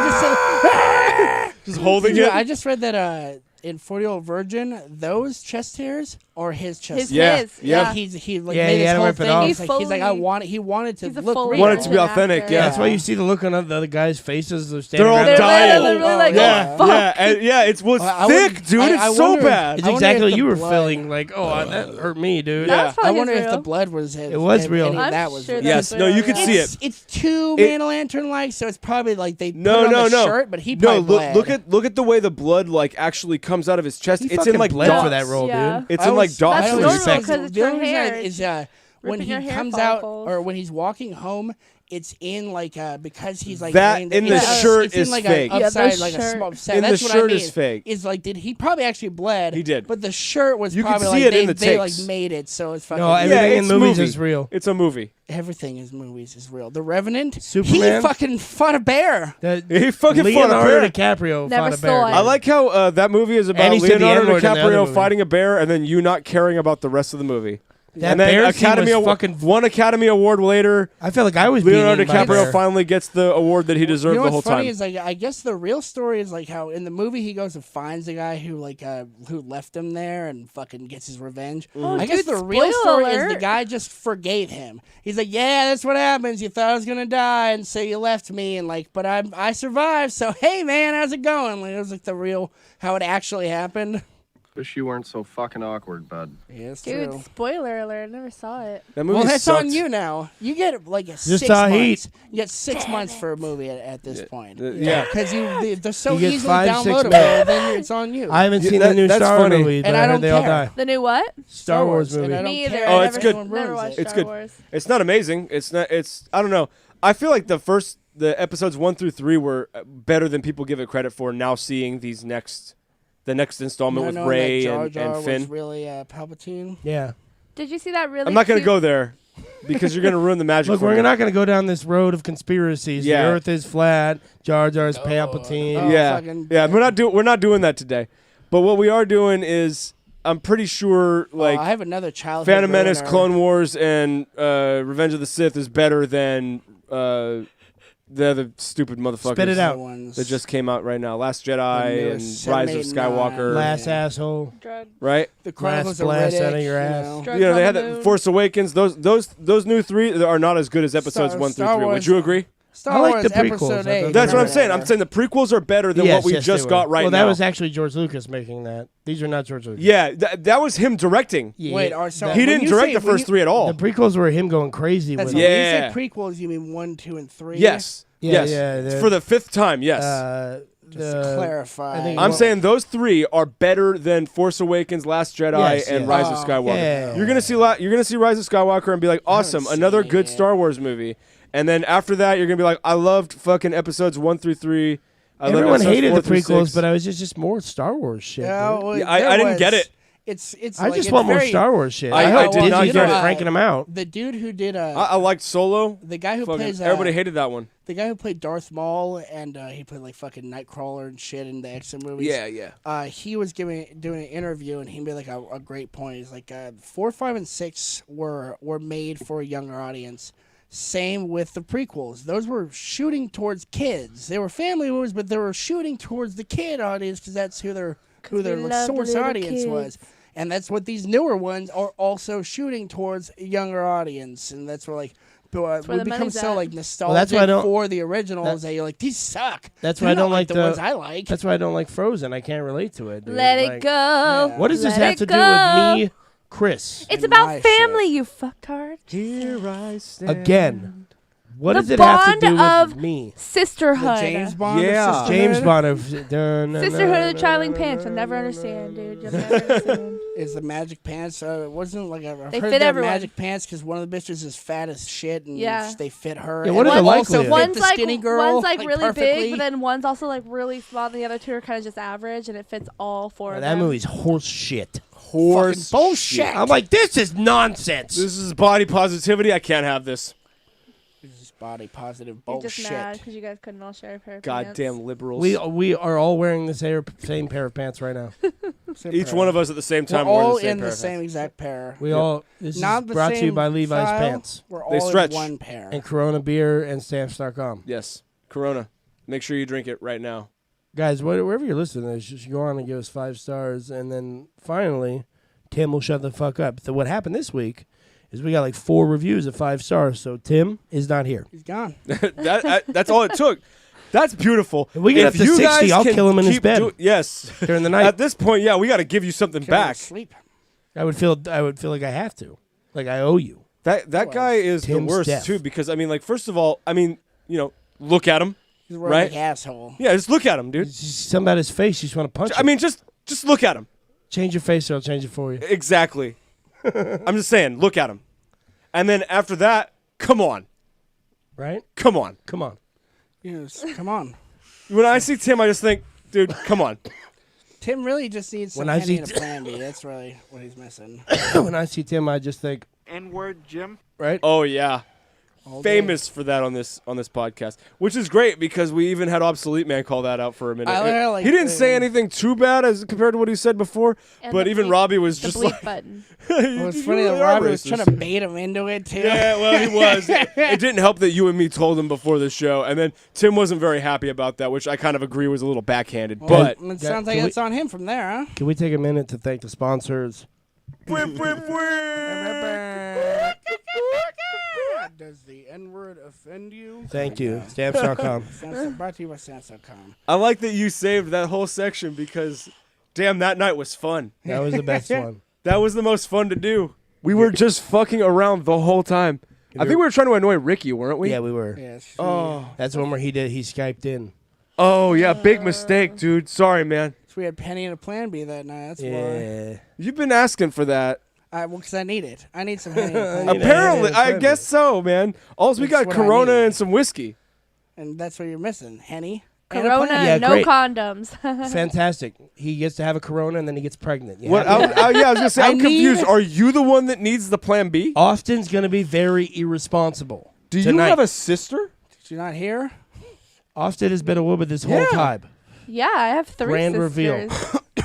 S3: just said,
S2: Just holding
S3: Dude,
S2: it.
S3: I just read that in 40-Year-Old Virgin, those chest hairs are his chest
S7: His,
S2: Yeah,
S7: his.
S2: yeah.
S7: Yeah.
S3: He like
S4: Yeah,
S3: made
S4: he
S3: his
S4: had to
S3: whole
S4: rip it
S3: thing.
S4: off.
S3: He's like I
S7: Fully-
S3: want. He wanted to
S7: He's a
S3: look
S7: full
S3: real.
S2: Want it to be
S7: real
S2: authentic,
S7: actor.
S2: yeah.
S4: That's why you see the look on the other guys' faces. They're standing
S2: They're all
S4: around.
S7: They're
S2: dying.
S7: literally like,
S2: yeah,
S7: oh, fuck.
S2: yeah, and yeah. It's what's
S3: I
S2: thick,
S3: wonder-
S2: dude.
S3: I
S2: It's so
S3: wonder-
S2: bad.
S4: It's
S3: I wonder
S4: exactly
S3: if
S4: what you
S3: the
S4: were
S3: blood-
S4: feeling. Like, that hurt me, dude.
S2: Yeah.
S7: That's
S3: I
S7: probably
S3: wonder if
S7: real.
S3: the blood was.
S4: It was real.
S3: Any of
S7: I'm
S3: that was
S7: sure
S3: real.
S2: Yes,
S7: that's
S2: no,
S7: real,
S2: you could
S7: yeah.
S2: see it.
S3: It's too
S2: It-
S3: Man o' Lantern like, so it's probably like they
S2: No,
S3: put it
S2: no,
S3: on the
S2: no.
S3: shirt, but he
S2: No,
S3: probably
S2: look
S3: bled.
S2: look at the way the blood like actually comes out of his chest.
S4: He
S2: it's
S4: fucking
S2: in like
S4: bled
S2: dots.
S4: for that role,
S7: Yeah.
S4: dude.
S2: It's
S3: I
S2: in like
S3: always-
S2: dots.
S3: I
S7: That's
S3: always
S7: normal
S3: say-
S7: because it's
S3: the
S7: your
S3: only reason
S7: hair.
S3: is when
S7: Ripping
S3: he
S7: your hair
S3: comes out
S7: follicles.
S3: or when he's walking home, it's in like because he's like
S2: That
S3: laying
S2: in the
S3: it's
S2: shirt
S3: it's in
S2: is
S3: like
S2: fake.
S3: A
S7: Yeah,
S3: upside
S7: the
S3: like a
S7: shirt.
S3: small set.
S2: In the
S3: That's what
S2: shirt
S3: I mean.
S2: is fake.
S3: Is like he probably actually bled.
S2: He did.
S3: But the shirt was
S2: You could
S3: probably
S2: see
S3: like
S2: it in the
S3: they like
S2: takes.
S3: made it so it's fucking
S4: No, everything in
S2: it's
S4: movies
S2: movie.
S4: is real.
S2: It's a movie.
S3: everything in movies is real. The Revenant,
S4: Superman?
S3: he fucking fought a bear.
S2: He fucking fought a
S4: Leonardo
S2: bear.
S4: DiCaprio
S7: Never
S4: fought a bear.
S7: saw it.
S4: dude.
S2: I like how that movie is about
S4: And he said the
S2: Leonardo
S4: N-word in the other
S2: DiCaprio
S4: movie.
S2: fighting a bear, and then you not caring about the rest of the movie.
S4: That
S2: and then
S4: bear scene
S2: Academy
S4: was
S2: Award,
S4: fucking.
S2: one Academy Award later,
S4: I felt like I was being
S2: Leonardo
S4: eaten by a
S2: DiCaprio
S4: bear.
S2: finally gets the award that he deserved
S3: You know
S2: the whole
S3: what's funny
S2: time.
S3: is like I guess the real story is like how in the movie he goes and finds the guy who who left him there and fucking gets his revenge.
S7: Oh,
S3: I guess
S7: dude,
S3: the real
S7: spoiler
S3: story is the
S7: alert.
S3: guy just forgave him. He's like, yeah, that's what happens. You thought I was gonna die, and so you left me, and like, but I survived. So hey, man, how's it going? Like, it was like the real how it actually happened.
S8: Wish you weren't so fucking awkward, bud.
S3: Yeah, it's
S7: Dude,
S3: true.
S7: spoiler alert! I never saw it.
S2: That movie
S3: Well, that's
S2: sucked.
S3: on you now. You get like a
S4: Just
S3: 6
S4: saw
S3: months.
S4: Heat.
S3: You get 6 months for a movie at this point.
S2: yeah.
S3: because they're so
S4: You get
S3: easily
S4: 5, 6
S3: downloadable.
S4: minutes.
S3: Then it's on you.
S4: I haven't
S2: Yeah,
S4: seen
S2: that-
S4: the new
S2: that's
S4: Star
S2: funny.
S4: movies, but
S3: And
S4: I
S3: I
S4: heard
S3: don't
S4: they all
S3: care.
S4: die.
S7: The new what?
S4: Star Wars
S3: and
S4: movie.
S3: I don't
S7: Me either.
S3: care.
S2: Oh,
S7: I
S2: it's
S7: never,
S2: good.
S7: Never
S3: Ruins
S7: watched
S3: it.
S2: It's
S7: Star
S2: good.
S7: Wars.
S2: It's not amazing. It's not. It's. I don't know. I feel like the episodes 1 through 3 were better than people give it credit for. Now seeing the next installment with
S3: Knowing
S2: Rey
S3: that Jar
S2: and
S3: Jar
S2: Finn.
S3: was really Palpatine.
S4: Yeah.
S7: Did you see that really?
S2: I'm not going to
S7: cute-
S2: go there because you're going to ruin the magic.
S4: Look,
S2: for
S4: we're
S2: me.
S4: not going to go down this road of conspiracies.
S2: Yeah.
S4: The Earth is flat. Jar Jar's Palpatine.
S3: Oh,
S2: Yeah,
S3: fucking-
S2: yeah. We're not doing that today. But what we are doing is, I'm pretty sure like
S3: I have another childhood.
S2: Phantom Menace,
S3: ruiner.
S2: Clone Wars, and Revenge of the Sith is better than the other stupid motherfuckers.
S4: Spit it out.
S3: Ones.
S2: That just came out right now. Last
S3: The
S2: Jedi
S3: newest
S2: and Rise
S3: 7,
S2: of
S3: 8, 9.
S2: Skywalker.
S4: Last
S3: Yeah.
S4: asshole.
S7: Drug,
S2: Right?
S3: The Chronicles of
S4: blast
S3: Riddick.
S4: out of your
S3: you
S4: ass.
S3: know.
S7: drugs
S2: You know, they
S7: on
S2: had
S7: the
S2: that
S7: moon.
S2: Force Awakens. Those new 3 are not as good as episodes 1 through
S3: Star
S2: 3. Would
S3: Wars-
S2: you agree?
S3: Star
S4: I like
S3: Wars
S4: the prequels.
S3: Episode
S4: I
S3: 8.
S4: thought
S2: That's what I'm
S3: Remember
S2: saying.
S3: that.
S2: I'm saying the prequels are better than
S4: Yes,
S2: what we
S4: yes,
S2: just
S4: they
S2: got
S4: were.
S2: right
S4: well,
S2: now.
S4: that was actually George Lucas making that. These are not George Lucas.
S2: Yeah, that was him directing.
S4: Yeah.
S3: Wait, so
S2: He
S3: when
S2: didn't
S3: you
S2: direct
S3: say-
S2: the
S3: when
S2: first 3 at all.
S4: The prequels were him going crazy
S3: That's
S4: with
S3: when
S2: Yeah.
S3: you say prequels, you mean 1, 2, and 3?
S2: Yes.
S4: Yeah,
S2: yes.
S4: yeah,
S2: It's
S4: the-
S2: for the 5th time. Yes.
S3: Just to clarify.
S4: I think
S2: I'm
S4: well-
S2: saying those 3 are better than Force Awakens, Last Jedi,
S4: Yes,
S2: and
S4: yes.
S2: Rise of
S3: Oh,
S2: Skywalker.
S4: yeah.
S2: You're gonna see Rise of Skywalker and be like, awesome,
S3: seen
S2: another
S3: it
S2: good
S3: yet.
S2: Star Wars movie. And then after that, you're gonna be like, I loved fucking episodes 1 through 3. I loved
S4: Everyone
S2: episodes
S4: hated
S2: 4
S4: the
S2: through
S4: prequels,
S2: 6.
S4: but I was just more Star Wars shit.
S3: Yeah,
S4: dude.
S3: well,
S2: Yeah, I
S3: there
S2: didn't get
S3: was-
S2: it.
S3: It's
S4: I
S3: like,
S4: just
S3: it's
S4: want more
S3: very-
S4: Star Wars shit.
S2: I
S4: hope
S2: did not
S4: Disney
S2: get
S4: started
S2: it.
S4: cranking them out.
S3: The dude who did
S2: I liked Solo.
S3: the guy who
S2: Fucking,
S3: plays
S2: everybody hated that one.
S3: the guy who played Darth Maul and he played like fucking Nightcrawler and shit in the X-Men movies.
S2: yeah.
S3: He was doing an interview and he made like a great point. He's like 4, 5, and 6 were made for a younger audience. Same with the prequels. Those were shooting towards kids. They were family movies, but they were shooting towards the kid audience because that's who their
S7: we
S3: like,
S7: love the
S3: source
S7: little
S3: audience
S7: kids.
S3: was. And that's what these newer ones are also shooting towards a younger audience. And that's where like
S7: where
S3: we
S7: the
S3: become
S7: money's
S3: so
S7: at.
S3: like nostalgic
S4: that's why I don't-
S3: for the originals that you're like, these suck.
S4: That's
S3: They're
S4: why I
S3: not
S4: don't like
S3: the
S4: the-
S3: ones I like.
S4: That's why I don't like Frozen. I can't relate to it. Dude.
S7: Let it
S4: Like,
S7: go.
S3: Yeah.
S4: What does this
S7: Let
S4: have
S7: it
S4: to
S7: go.
S4: do with me, Chris?
S7: It's
S3: And
S7: about
S3: my
S7: family, you fucktard.
S2: Here I stand.
S4: Again, what
S7: The
S4: does it have to
S7: bond
S4: do
S7: of
S4: with me?
S7: Sisterhood.
S3: The James Bond. of
S2: Yeah.
S3: Sisterhood
S4: James Bond of
S7: Sisterhood of the Traveling Pants. You'll never understand, dude. You'll never understand.
S3: is the magic pants. It wasn't like I've
S7: They
S3: heard
S7: fit
S3: that
S7: everyone.
S3: magic pants because one of the bitches is fat as shit and
S7: Yeah.
S3: they fit her.
S4: Yeah,
S3: and
S4: what are
S3: they
S4: the
S3: also
S4: likelihood?
S3: fit
S7: One's
S3: the
S7: like
S3: skinny girl.
S7: one's like really
S3: perfectly.
S7: big, but then one's also like really small. And the other two are kind of just average, and it fits all four of
S4: That
S7: them.
S4: movie's horse shit.
S2: Horse
S3: Fucking bullshit.
S4: I'm like, this is nonsense.
S2: This is body positivity. I can't have this.
S3: This is body positive
S7: You're
S3: bullshit.
S7: just mad because you guys couldn't all share a pair of pants.
S2: Goddamn liberals.
S4: we are all wearing the same pair of pants right now.
S3: Same
S2: Each
S3: pair.
S2: one of us at the same
S3: We're
S2: time
S3: all
S2: wearing
S3: in
S2: the
S3: the
S2: same
S3: same
S2: pair of
S3: exact pair.
S4: We all. This
S3: Not
S4: is
S3: the
S4: brought to you
S3: same
S4: by Levi's
S3: style.
S4: Pants
S3: We're all
S2: They stretch.
S3: in one pair.
S4: and Corona beer and Stamps.com.
S2: Yes. Corona. Make sure you drink it right now.
S4: Guys, wherever you're listening to this, just go on and give us 5 stars, and then finally, Tim will shut the fuck up. So what happened this week is we got like 4 reviews of 5 stars, so Tim is not here.
S3: He's gone.
S2: That's all it took. That's beautiful.
S4: If we get up to
S2: you
S4: 60,
S2: guys
S4: I'll
S2: can
S4: kill him in his
S2: keep
S4: bed.
S2: yes.
S4: During the night.
S2: At this point, yeah, we got to give you something
S3: Kill him
S2: back.
S3: Sleep.
S4: I would feel like I have to, like I owe you.
S2: That guy is
S4: Tim's
S2: the worst
S4: death.
S2: too because I mean, like, first of all, I mean, you know, look at him.
S3: He's a
S2: Right?
S3: right asshole.
S2: Yeah, just look at him, dude.
S4: Something about his face, you just want to punch
S2: I
S4: him.
S2: mean, just look at him.
S4: Change your face or I'll change it for you.
S2: Exactly. I'm just saying, look at him. And then after that, come on.
S4: Right?
S2: Come on.
S4: Come on.
S3: Yes, come on.
S2: When I see Tim, I just think, dude, come on.
S3: Tim really just needs some
S4: When I
S3: Henny
S4: see
S3: and a Plan B. That's really what he's missing.
S4: When I see Tim, I just think,
S9: N-word, Jim.
S4: right?
S2: Oh, yeah.
S3: All
S2: Famous for that on this podcast, which is great because we even had Obsolete Man call that out for a minute.
S3: I literally-
S2: He didn't say anything too bad as compared to what he said before,
S7: And
S2: but
S7: the
S2: even
S7: bleep-
S2: Robbie was
S7: the
S2: just
S7: bleep
S2: like,
S7: button.
S3: Well, it's
S2: "You
S3: funny that
S2: really are
S3: Robbie was
S2: racist."
S3: trying to bait him into it, too.
S2: Yeah, well, he was. It didn't help that you and me told him before the show, and then Tim wasn't very happy about that, which I kind of agree was a little backhanded.
S3: Well,
S2: But
S3: it sounds like
S4: can we-
S3: it's on him from there, huh?
S4: Can we take a minute to thank the sponsors?
S3: Does the N-word offend you?
S4: Thank you. Stamps.com.
S3: Brought to you by Stamps.com.
S2: I like that you saved that whole section because, damn, that night was fun.
S4: That was the best one.
S2: That was the most fun to do. We were just fucking around the whole time. I think we were trying to annoy Ricky, weren't we?
S4: Yeah, we were.
S3: Yes.
S2: Oh.
S4: That's one where he Skyped in.
S2: Oh, yeah, big mistake, dude. Sorry, man.
S3: So we had Penny and a Plan B that night. That's why.
S4: Yeah.
S2: You've been asking for that.
S3: Well, because I need it. I need some Henny and a Plan B.
S2: Apparently,
S4: yeah,
S2: I
S4: yeah.
S2: guess so, man. Also, we
S3: That's
S2: got
S3: what I
S2: Corona
S3: need.
S2: and some whiskey.
S3: And that's what you're missing. Henny. and a
S7: Corona,
S3: Plan B.
S4: Yeah,
S7: no
S4: great.
S7: condoms.
S4: Fantastic. He gets to have a Corona and then he gets pregnant. Yeah.
S2: What? I was gonna say, I'm
S3: I
S2: confused.
S3: need-
S2: Are you the one that needs the Plan B?
S4: Austin's going to be very irresponsible.
S2: Do you
S4: tonight.
S2: have a sister?
S3: Did you not hear?
S4: Austin has been a woman this whole
S2: Yeah.
S4: time.
S7: Yeah, I have three
S4: Grand
S7: sisters.
S4: reveal.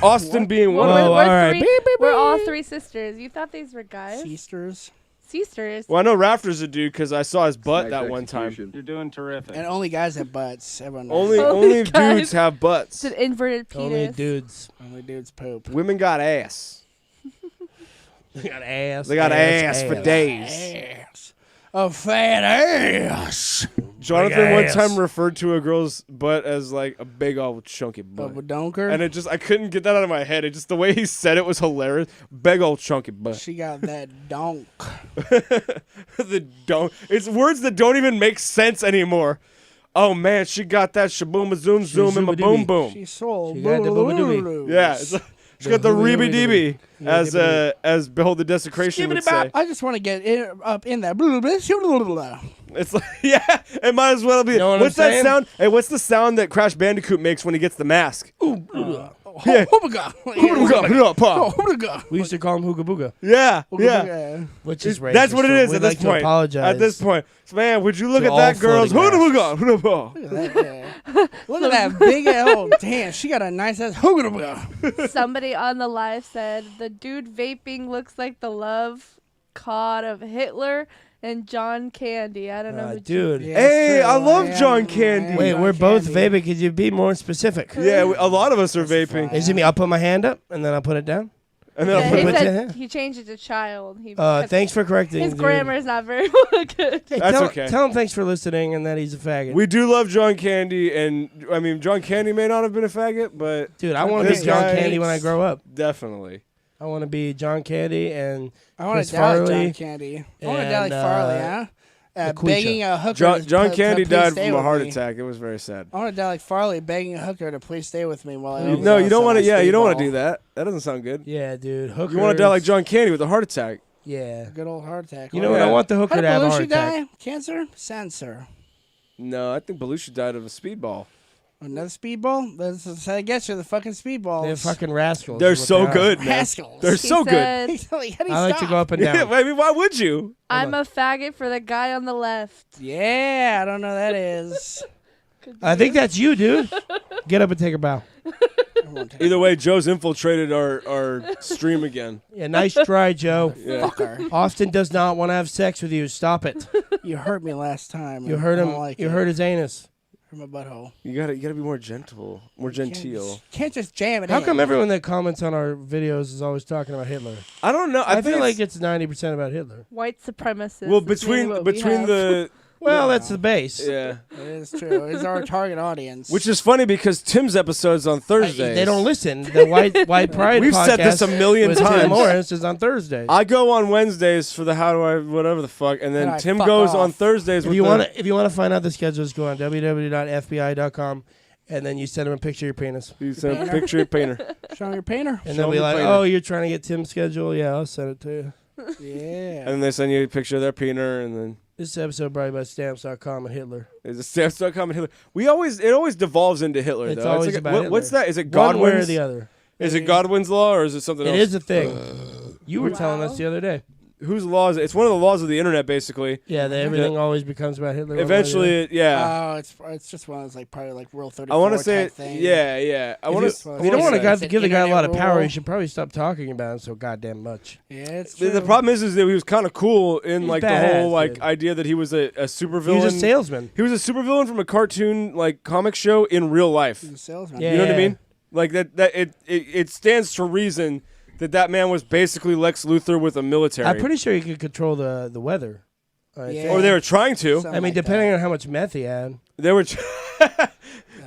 S2: Austin being one
S7: Well,
S2: of them.
S4: Oh,
S7: we're
S4: all right.
S7: three,
S4: Beep, beep,
S7: we're all
S4: beep.
S7: three sisters. You thought these were guys?
S3: Sisters.
S7: Sisters.
S2: Well, I know Raptor's a dude because I saw his butt that one time.
S9: You're doing terrific.
S3: And only guys have butts. Everyone knows that.
S2: Only
S7: guys.
S2: dudes have butts.
S7: It's an inverted penis.
S4: Only dudes.
S3: Only dudes poop.
S2: Women got ass.
S4: They got ass.
S2: They got ass for days.
S3: Ass. A fat ass.
S2: Jonathan one
S4: ass.
S2: time referred to a girl's butt as like a big old chunky butt.
S3: Bubba Donker.
S2: And I couldn't get that out of my head. It just the way he said it was hilarious. Big old chunky butt.
S3: She got that donk.
S2: It's words that don't even make sense anymore. Oh man, she got that shaboom zoom zoom in my boom boom.
S3: She sold.
S4: She got the booba-dooby.
S2: Yeah, she got the reeby deeby as Behold the Desecration would say.
S3: I just want to get up in that. Blah, blah, blah, blah, blah.
S2: It's like yeah, it might as well be.
S4: Know what
S2: What's
S4: I'm
S2: that
S4: saying?
S2: sound? Hey, what's the sound that Crash Bandicoot makes when he gets the mask? Yeah.
S3: Oh my god. Oh my god.
S4: We used to call him Hooga Booga,
S2: Yeah.
S4: which is racist.
S2: That's what it
S4: so
S2: is
S4: we'd
S2: at this
S4: like to
S2: point.
S4: apologize.
S2: At this point, so, man, would you look
S4: To
S2: at
S4: all
S2: that girl's?
S4: floating
S2: Look at that.
S3: Look at that big old damn. She got a nice ass.
S7: Somebody on the live said the dude vaping looks like the love cod of Hitler and John Candy. I don't know who
S4: dude.
S3: Yeah,
S2: Hey,
S3: it's true.
S2: I love
S3: am-
S2: John
S3: I am
S2: Candy.
S4: Wait,
S3: John
S4: we're both
S3: Candy.
S4: vaping. Could you be more specific?
S2: Yeah, a lot of us are vaping,
S4: Is it me? I'll put my hand up and then I'll put it down.
S2: and then I'll
S7: Yeah,
S2: put
S7: he
S2: it.
S4: What's
S7: said
S4: it?
S7: he changed it to child. He
S4: Thanks for correcting.
S7: his
S4: dude.
S7: grammar is not very good.
S4: Hey,
S2: That's
S4: tell,
S2: okay.
S4: Tell him thanks for listening and that he's a faggot.
S2: We do love John Candy, and I mean John Candy may not have been a faggot, but
S4: Dude, I want to be
S2: This
S4: John
S2: guy-
S4: Candy when I grow up.
S2: definitely.
S4: I want to be John Candy and
S3: I want
S4: Chris
S3: to die like
S4: Farley
S3: John Candy. I want to die like
S4: and,
S3: Farley, huh?
S4: Laquisha.
S3: Begging a hooker.
S2: John
S3: to
S2: Candy
S3: please
S2: died
S3: stay
S2: from a
S3: with
S2: heart
S3: me.
S2: attack. It was very sad.
S3: I want to die like Farley, begging a hooker to please stay with me while I.
S2: No, you don't want to.
S3: to.
S2: Yeah, you don't want to do that. That doesn't sound good.
S4: yeah, dude. Hookers.
S2: You want to die like John Candy with a heart attack.
S4: Yeah.
S3: Good old heart attack.
S4: You know what? I want the hooker
S3: How
S4: to
S3: did
S4: have a
S3: Belushi
S4: heart attack.
S3: die? Cancer? Sensor.
S2: No, I think Belushi died of a speedball.
S3: Another speedball? That's how I get you, the fucking speedballs.
S4: They're fucking rascals.
S2: They're
S4: is what
S2: so
S4: they are.
S2: good, man.
S3: Rascals.
S2: They're
S7: He
S2: so good.
S7: said,
S3: How do you
S4: I like to
S3: stop?
S4: go up and
S2: Yeah,
S4: down.
S2: I mean, why would you?
S7: I'm a faggot for the guy on the left.
S3: Yeah, I don't know who that is.
S4: I think that's you, dude. Get up and take a bow.
S2: Either way, Joe's infiltrated our stream again.
S4: Yeah, nice try, Joe.
S2: Yeah.
S3: Fucker.
S4: Austin does not want to have sex with you. Stop it.
S3: You hurt me last time.
S4: You
S3: and
S4: hurt
S3: I
S4: him.
S3: don't like
S4: You
S3: it.
S4: hurt his anus.
S3: Hurt my butthole.
S2: You gotta be more gentle, more genteel.
S3: Can't just jam it
S4: How
S3: in.
S4: come everyone that comments on our videos is always talking about Hitler?
S2: I don't know.
S4: I
S2: think
S4: feel like it's 90% about Hitler.
S7: White supremacist.
S2: well
S7: is mainly what we
S2: between
S7: have.
S2: the
S4: Well, that's the base.
S2: yeah,
S3: It is true. It's our target audience.
S2: which is funny because Tim's episode's on Thursdays.
S4: They don't listen. The white pride.
S2: We've said this
S4: podcast
S2: a million
S4: with Tim
S2: times.
S4: Morris is on Thursday.
S2: I go on Wednesdays for the how do I whatever the fuck, and then
S3: And I
S2: Tim
S3: fuck
S2: goes
S3: off.
S2: on Thursdays.
S4: If
S2: with
S4: you
S2: the-
S4: want to find out the schedules, go on www.fbi.com, and then you send him a picture of your penis,
S2: you send a
S3: Painter.
S2: picture of Painter.
S3: Show me your painter.
S4: and
S2: Show
S4: they'll be
S2: me
S4: like,
S2: Painter.
S4: "Oh, you're trying to get Tim's schedule? Yeah, I'll send it to you."
S3: Yeah.
S2: And then they send you a picture of their penis, and then
S4: This episode brought by Stamps.com and Hitler.
S2: is it Stamps.com and Hitler? It always devolves into Hitler,
S4: It's
S2: though.
S4: always
S2: like,
S4: about
S2: what's
S4: Hitler.
S2: that? Is it
S4: One way or
S2: Godwin's?
S4: the other.
S2: Is it Godwin's law or is it something
S4: It
S2: else?
S4: is a thing. You were telling us the other day.
S2: Whose law is it? It's one of the laws of the internet, basically.
S4: Yeah, that everything always becomes about Hitler.
S2: Eventually, yeah.
S3: It's just one of those like probably like Rule 34
S2: I want to say,
S3: type thing.
S2: yeah. I want to.
S4: If you don't want to
S3: It's an
S4: give the guy a lot of
S3: internet
S4: power,
S3: rule.
S4: you should probably stop talking about him so goddamn much.
S3: Yeah, it's true.
S2: The problem is that he was kind of cool in
S4: He's
S2: like the
S4: badass,
S2: whole like
S4: dude.
S2: idea that he was a supervillain.
S4: He was a salesman.
S2: He was a supervillain from a cartoon like comic show in real life.
S3: He's a salesman.
S4: Yeah.
S2: You know what I mean? Like that it stands to reason that man was basically Lex Luthor with a military.
S4: I'm pretty sure he could control the weather. I
S3: Yeah.
S4: think.
S2: Or they were trying to.
S3: Something
S4: I mean,
S3: like
S4: depending
S3: that.
S4: on how much meth he had.
S2: They were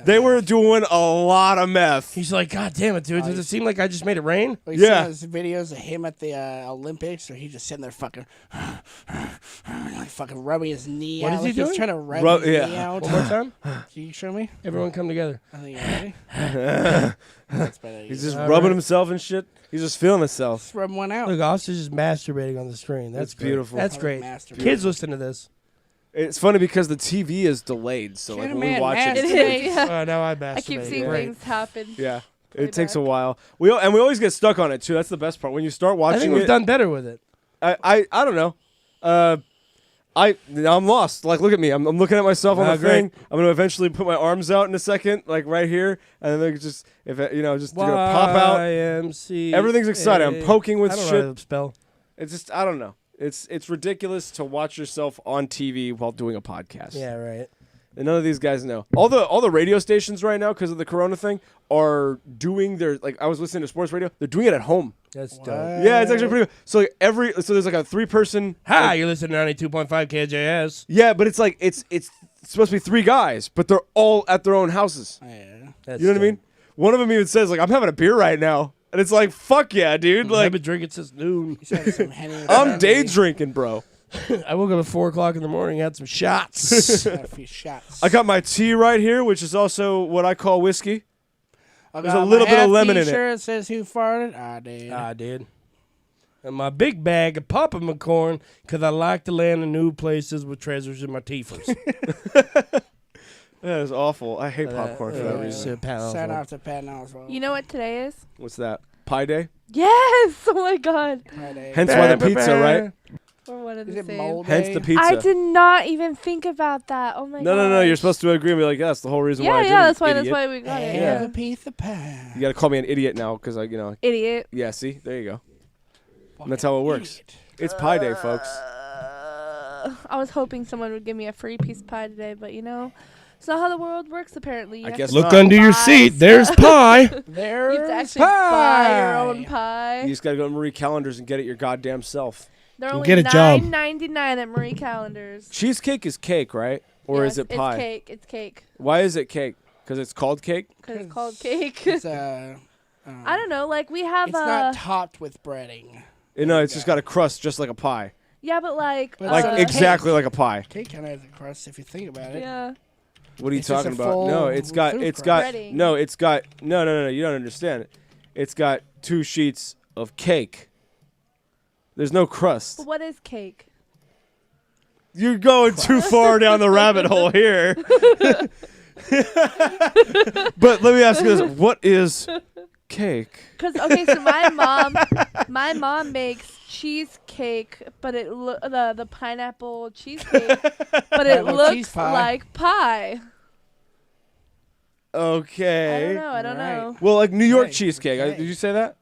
S2: they were doing a lot of meth.
S4: He's like, God damn it, dude. Does it seem like I just made it rain?
S3: Well, you
S2: Yeah.
S3: see those videos of him at the Olympics, or he's just sitting there fucking, like fucking rubbing his knee
S4: What
S3: out.
S4: is he
S3: like
S4: doing?
S3: He's trying to rub
S2: Rub-
S3: his
S2: yeah.
S3: knee out.
S4: One more time?
S3: Can you show me?
S4: Everyone come together.
S3: I think you're ready. That's better.
S2: He's just
S4: All
S2: rubbing
S4: right.
S2: himself and shit. He's just feeling himself.
S3: Just rub one out.
S4: Look, Austin's just masturbating on the screen. That's
S2: It's
S4: great.
S2: beautiful.
S4: That's
S3: Probably
S4: great.
S3: masturbate.
S4: Kids listen to this.
S2: It's funny because the TV is delayed, so like
S3: Can a
S2: when we
S3: man
S2: watch
S7: It
S2: it,
S7: is. Yeah.
S4: Oh, now I masturbate.
S7: I keep seeing
S4: Great.
S7: things happen.
S2: yeah,
S7: Way
S2: it takes a
S7: back.
S2: while. We always get stuck on it too. That's the best part. When you start
S4: I
S2: watching
S4: think we've
S2: it,
S4: done better with it.
S2: I don't know. I'm lost. Like, look at me. I'm looking at myself on
S4: Ah,
S2: the thing. I'm gonna eventually put my arms out in a second, like right here, and then they just just gonna pop out.
S4: YMCA.
S2: Everything's exciting. I'm poking with
S4: I don't
S2: shit.
S4: know how to spell.
S2: It's just I don't know. It's ridiculous to watch yourself on TV while doing a podcast.
S4: Yeah, right.
S2: And none of these guys know. All the radio stations right now, because of the Corona thing, are doing their I was listening to sports radio. They're doing it at home.
S4: That's dope.
S2: Yeah, it's actually pretty good. So there's like a 3-person.
S4: Hi, you're listening to 92.5 KJS.
S2: Yeah, but it's like it's supposed to be 3 guys, but they're all at their own houses.
S3: Yeah.
S4: That's
S2: You know what I mean? One of them even says like, "I'm having a beer right now," and it's like, "Fuck yeah, dude!"
S4: I've
S2: Like,
S4: been drinking since noon.
S3: He's having some Henny.
S2: I'm day drinking, bro.
S4: I woke up at 4 o'clock in the morning, had some shots.
S3: Had a few shots.
S2: I got my tea right here, which is also what I call whiskey.
S3: I
S2: there's
S3: got
S2: a little
S3: my
S2: bit of
S3: half
S2: lemon in it.
S3: T-shirt says who farted. I did.
S4: I did. And my big bag of popcorn because I like to land in new places with treasures in my teethers.
S2: That is awful. I hate popcorn for that reason.
S3: Shout out to Pat Oswald.
S7: You know what today is?
S2: What's that? Pie day?
S7: Yes! Oh my god.
S3: Friday.
S2: Hence why the pizza, right?
S7: We're one of
S3: Is
S7: the
S3: it
S7: same.
S3: mold
S2: Hence
S3: day?
S2: the pizza.
S7: I did not even think about that. Oh my god.
S2: No. You're supposed to agree and be like, yeah, that's the whole reason why I
S7: Yeah,
S2: did
S7: yeah,
S2: it,
S7: that's why
S2: idiot.
S7: we got it.
S3: Have
S7: Yeah.
S3: a piece of pie.
S2: You got to call me an idiot now because
S7: Idiot.
S2: yeah, see? There you go. And that's how it works.
S3: Idiot.
S2: It's pie day, folks.
S7: I was hoping someone would give me a free piece of pie today, but it's not how the world works apparently. You
S2: I
S7: have
S2: guess
S7: to
S2: not.
S4: Look under your
S7: buy
S4: seat.
S7: stuff.
S4: There's pie.
S3: There's
S7: You have to actually buy your own pie.
S2: You just got to go to Marie Callender's and get it your goddamn self.
S7: They're
S4: Go
S7: only
S4: get a job.
S7: $9.99 at Marie Callender's.
S2: Cheesecake is cake, right? Or
S7: Yes,
S2: is it pie?
S7: It's cake. It's cake.
S2: Why is it cake? Because it's called cake?
S7: Because it's called cake.
S3: It's
S7: I don't know. Like we have
S3: It's not topped with breading.
S2: No, it's just got a crust just like a pie.
S7: yeah, but like
S3: But
S2: Like
S3: it's
S2: exactly like a pie.
S3: Cake kind of has a crust if you think about it.
S7: yeah.
S2: What are you
S3: It's just
S2: talking
S3: a
S2: about? No,
S3: full
S2: it's got
S3: food
S2: it's got
S7: Breading.
S2: no, it's got no, you don't understand. It's got 2 sheets of cake. There's no crust.
S7: But what is cake?
S2: You're going too far down the rabbit hole here. But let me ask you this: what is cake?
S7: Because okay, so my mom makes cheesecake, but the pineapple cheesecake, but it
S3: Pineapple cheese
S7: looks
S3: pie.
S7: like pie.
S2: Okay.
S7: I don't know.
S2: Well, like New York
S3: Okay,
S2: cheesecake.
S3: okay.
S2: Did you say that?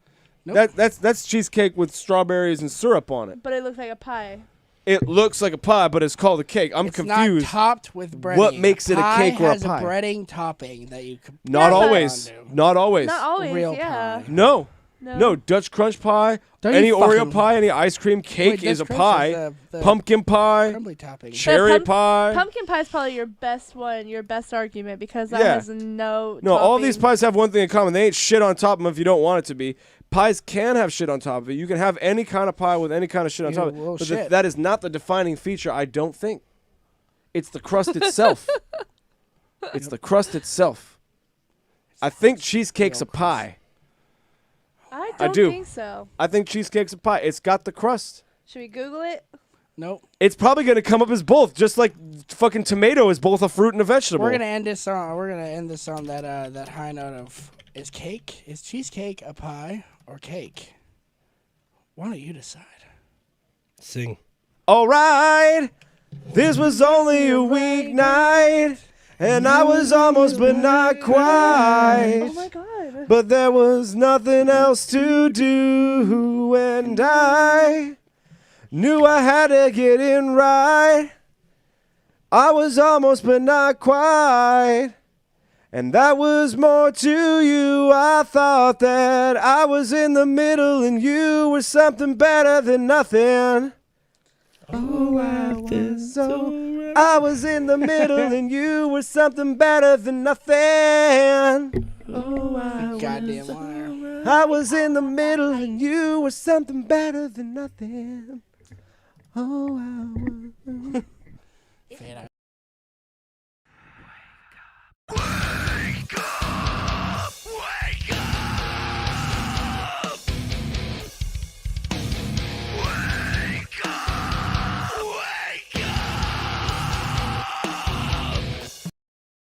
S3: Nope.
S2: That's cheesecake with strawberries and syrup on it.
S7: But it looks like a pie.
S2: It looks like a pie, but it's called a cake. I'm
S3: It's
S2: confused.
S3: not topped with breading.
S2: What makes it a
S3: Pie
S2: cake or a
S3: has
S2: pie?
S3: a breading topping that you can
S2: Not
S7: Yeah, but-
S2: always. Not always.
S7: Not always.
S3: Real
S7: yeah.
S3: pie.
S2: No.
S7: No.
S2: No, Dutch crunch pie,
S3: Don't
S2: any
S3: you
S2: Oreo
S3: fucking-
S2: pie, any ice cream cake
S3: Wait,
S2: is a
S3: Dutch Crunch
S2: pie.
S3: is the
S2: Pumpkin pie,
S3: crumbly topping.
S2: cherry pie.
S7: Pumpkin pie is probably your best one, your best argument because that
S2: Yeah.
S7: has no.
S2: No, all these
S7: topping.
S2: pies have one thing in common. They ain't shit on top of them if you don't want it to be. Pies can have shit on top of it. You can have any kind of pie with any kind of shit on top of
S3: well,
S2: it. But
S3: shit.
S2: that is not the defining feature, I don't think. It's the crust itself. It's the crust itself. I think cheesecake's a pie.
S7: I
S2: I
S7: don't
S2: do.
S7: think so.
S2: I think cheesecake's a pie. It's got the crust.
S7: Should we Google it?
S3: Nope.
S2: It's probably gonna come up as both, just like fucking tomato is both a fruit and a vegetable.
S3: We're gonna end this on. We're gonna end this on that high note of is cheesecake a pie or cake? Why don't you decide?
S4: Sing.
S2: All right, this was only a weeknight, and I was almost but not quite.
S7: Oh my god.
S2: But there was nothing else to do, and I knew I had to get in right. I was almost but not quite, and that was more to you. I thought that I was in the middle and you were something better than nothing. Oh, I was in the middle and you were something better than nothing. Oh,
S3: Goddamn liar.
S2: I was in the middle and you were something better than nothing. Oh, I was.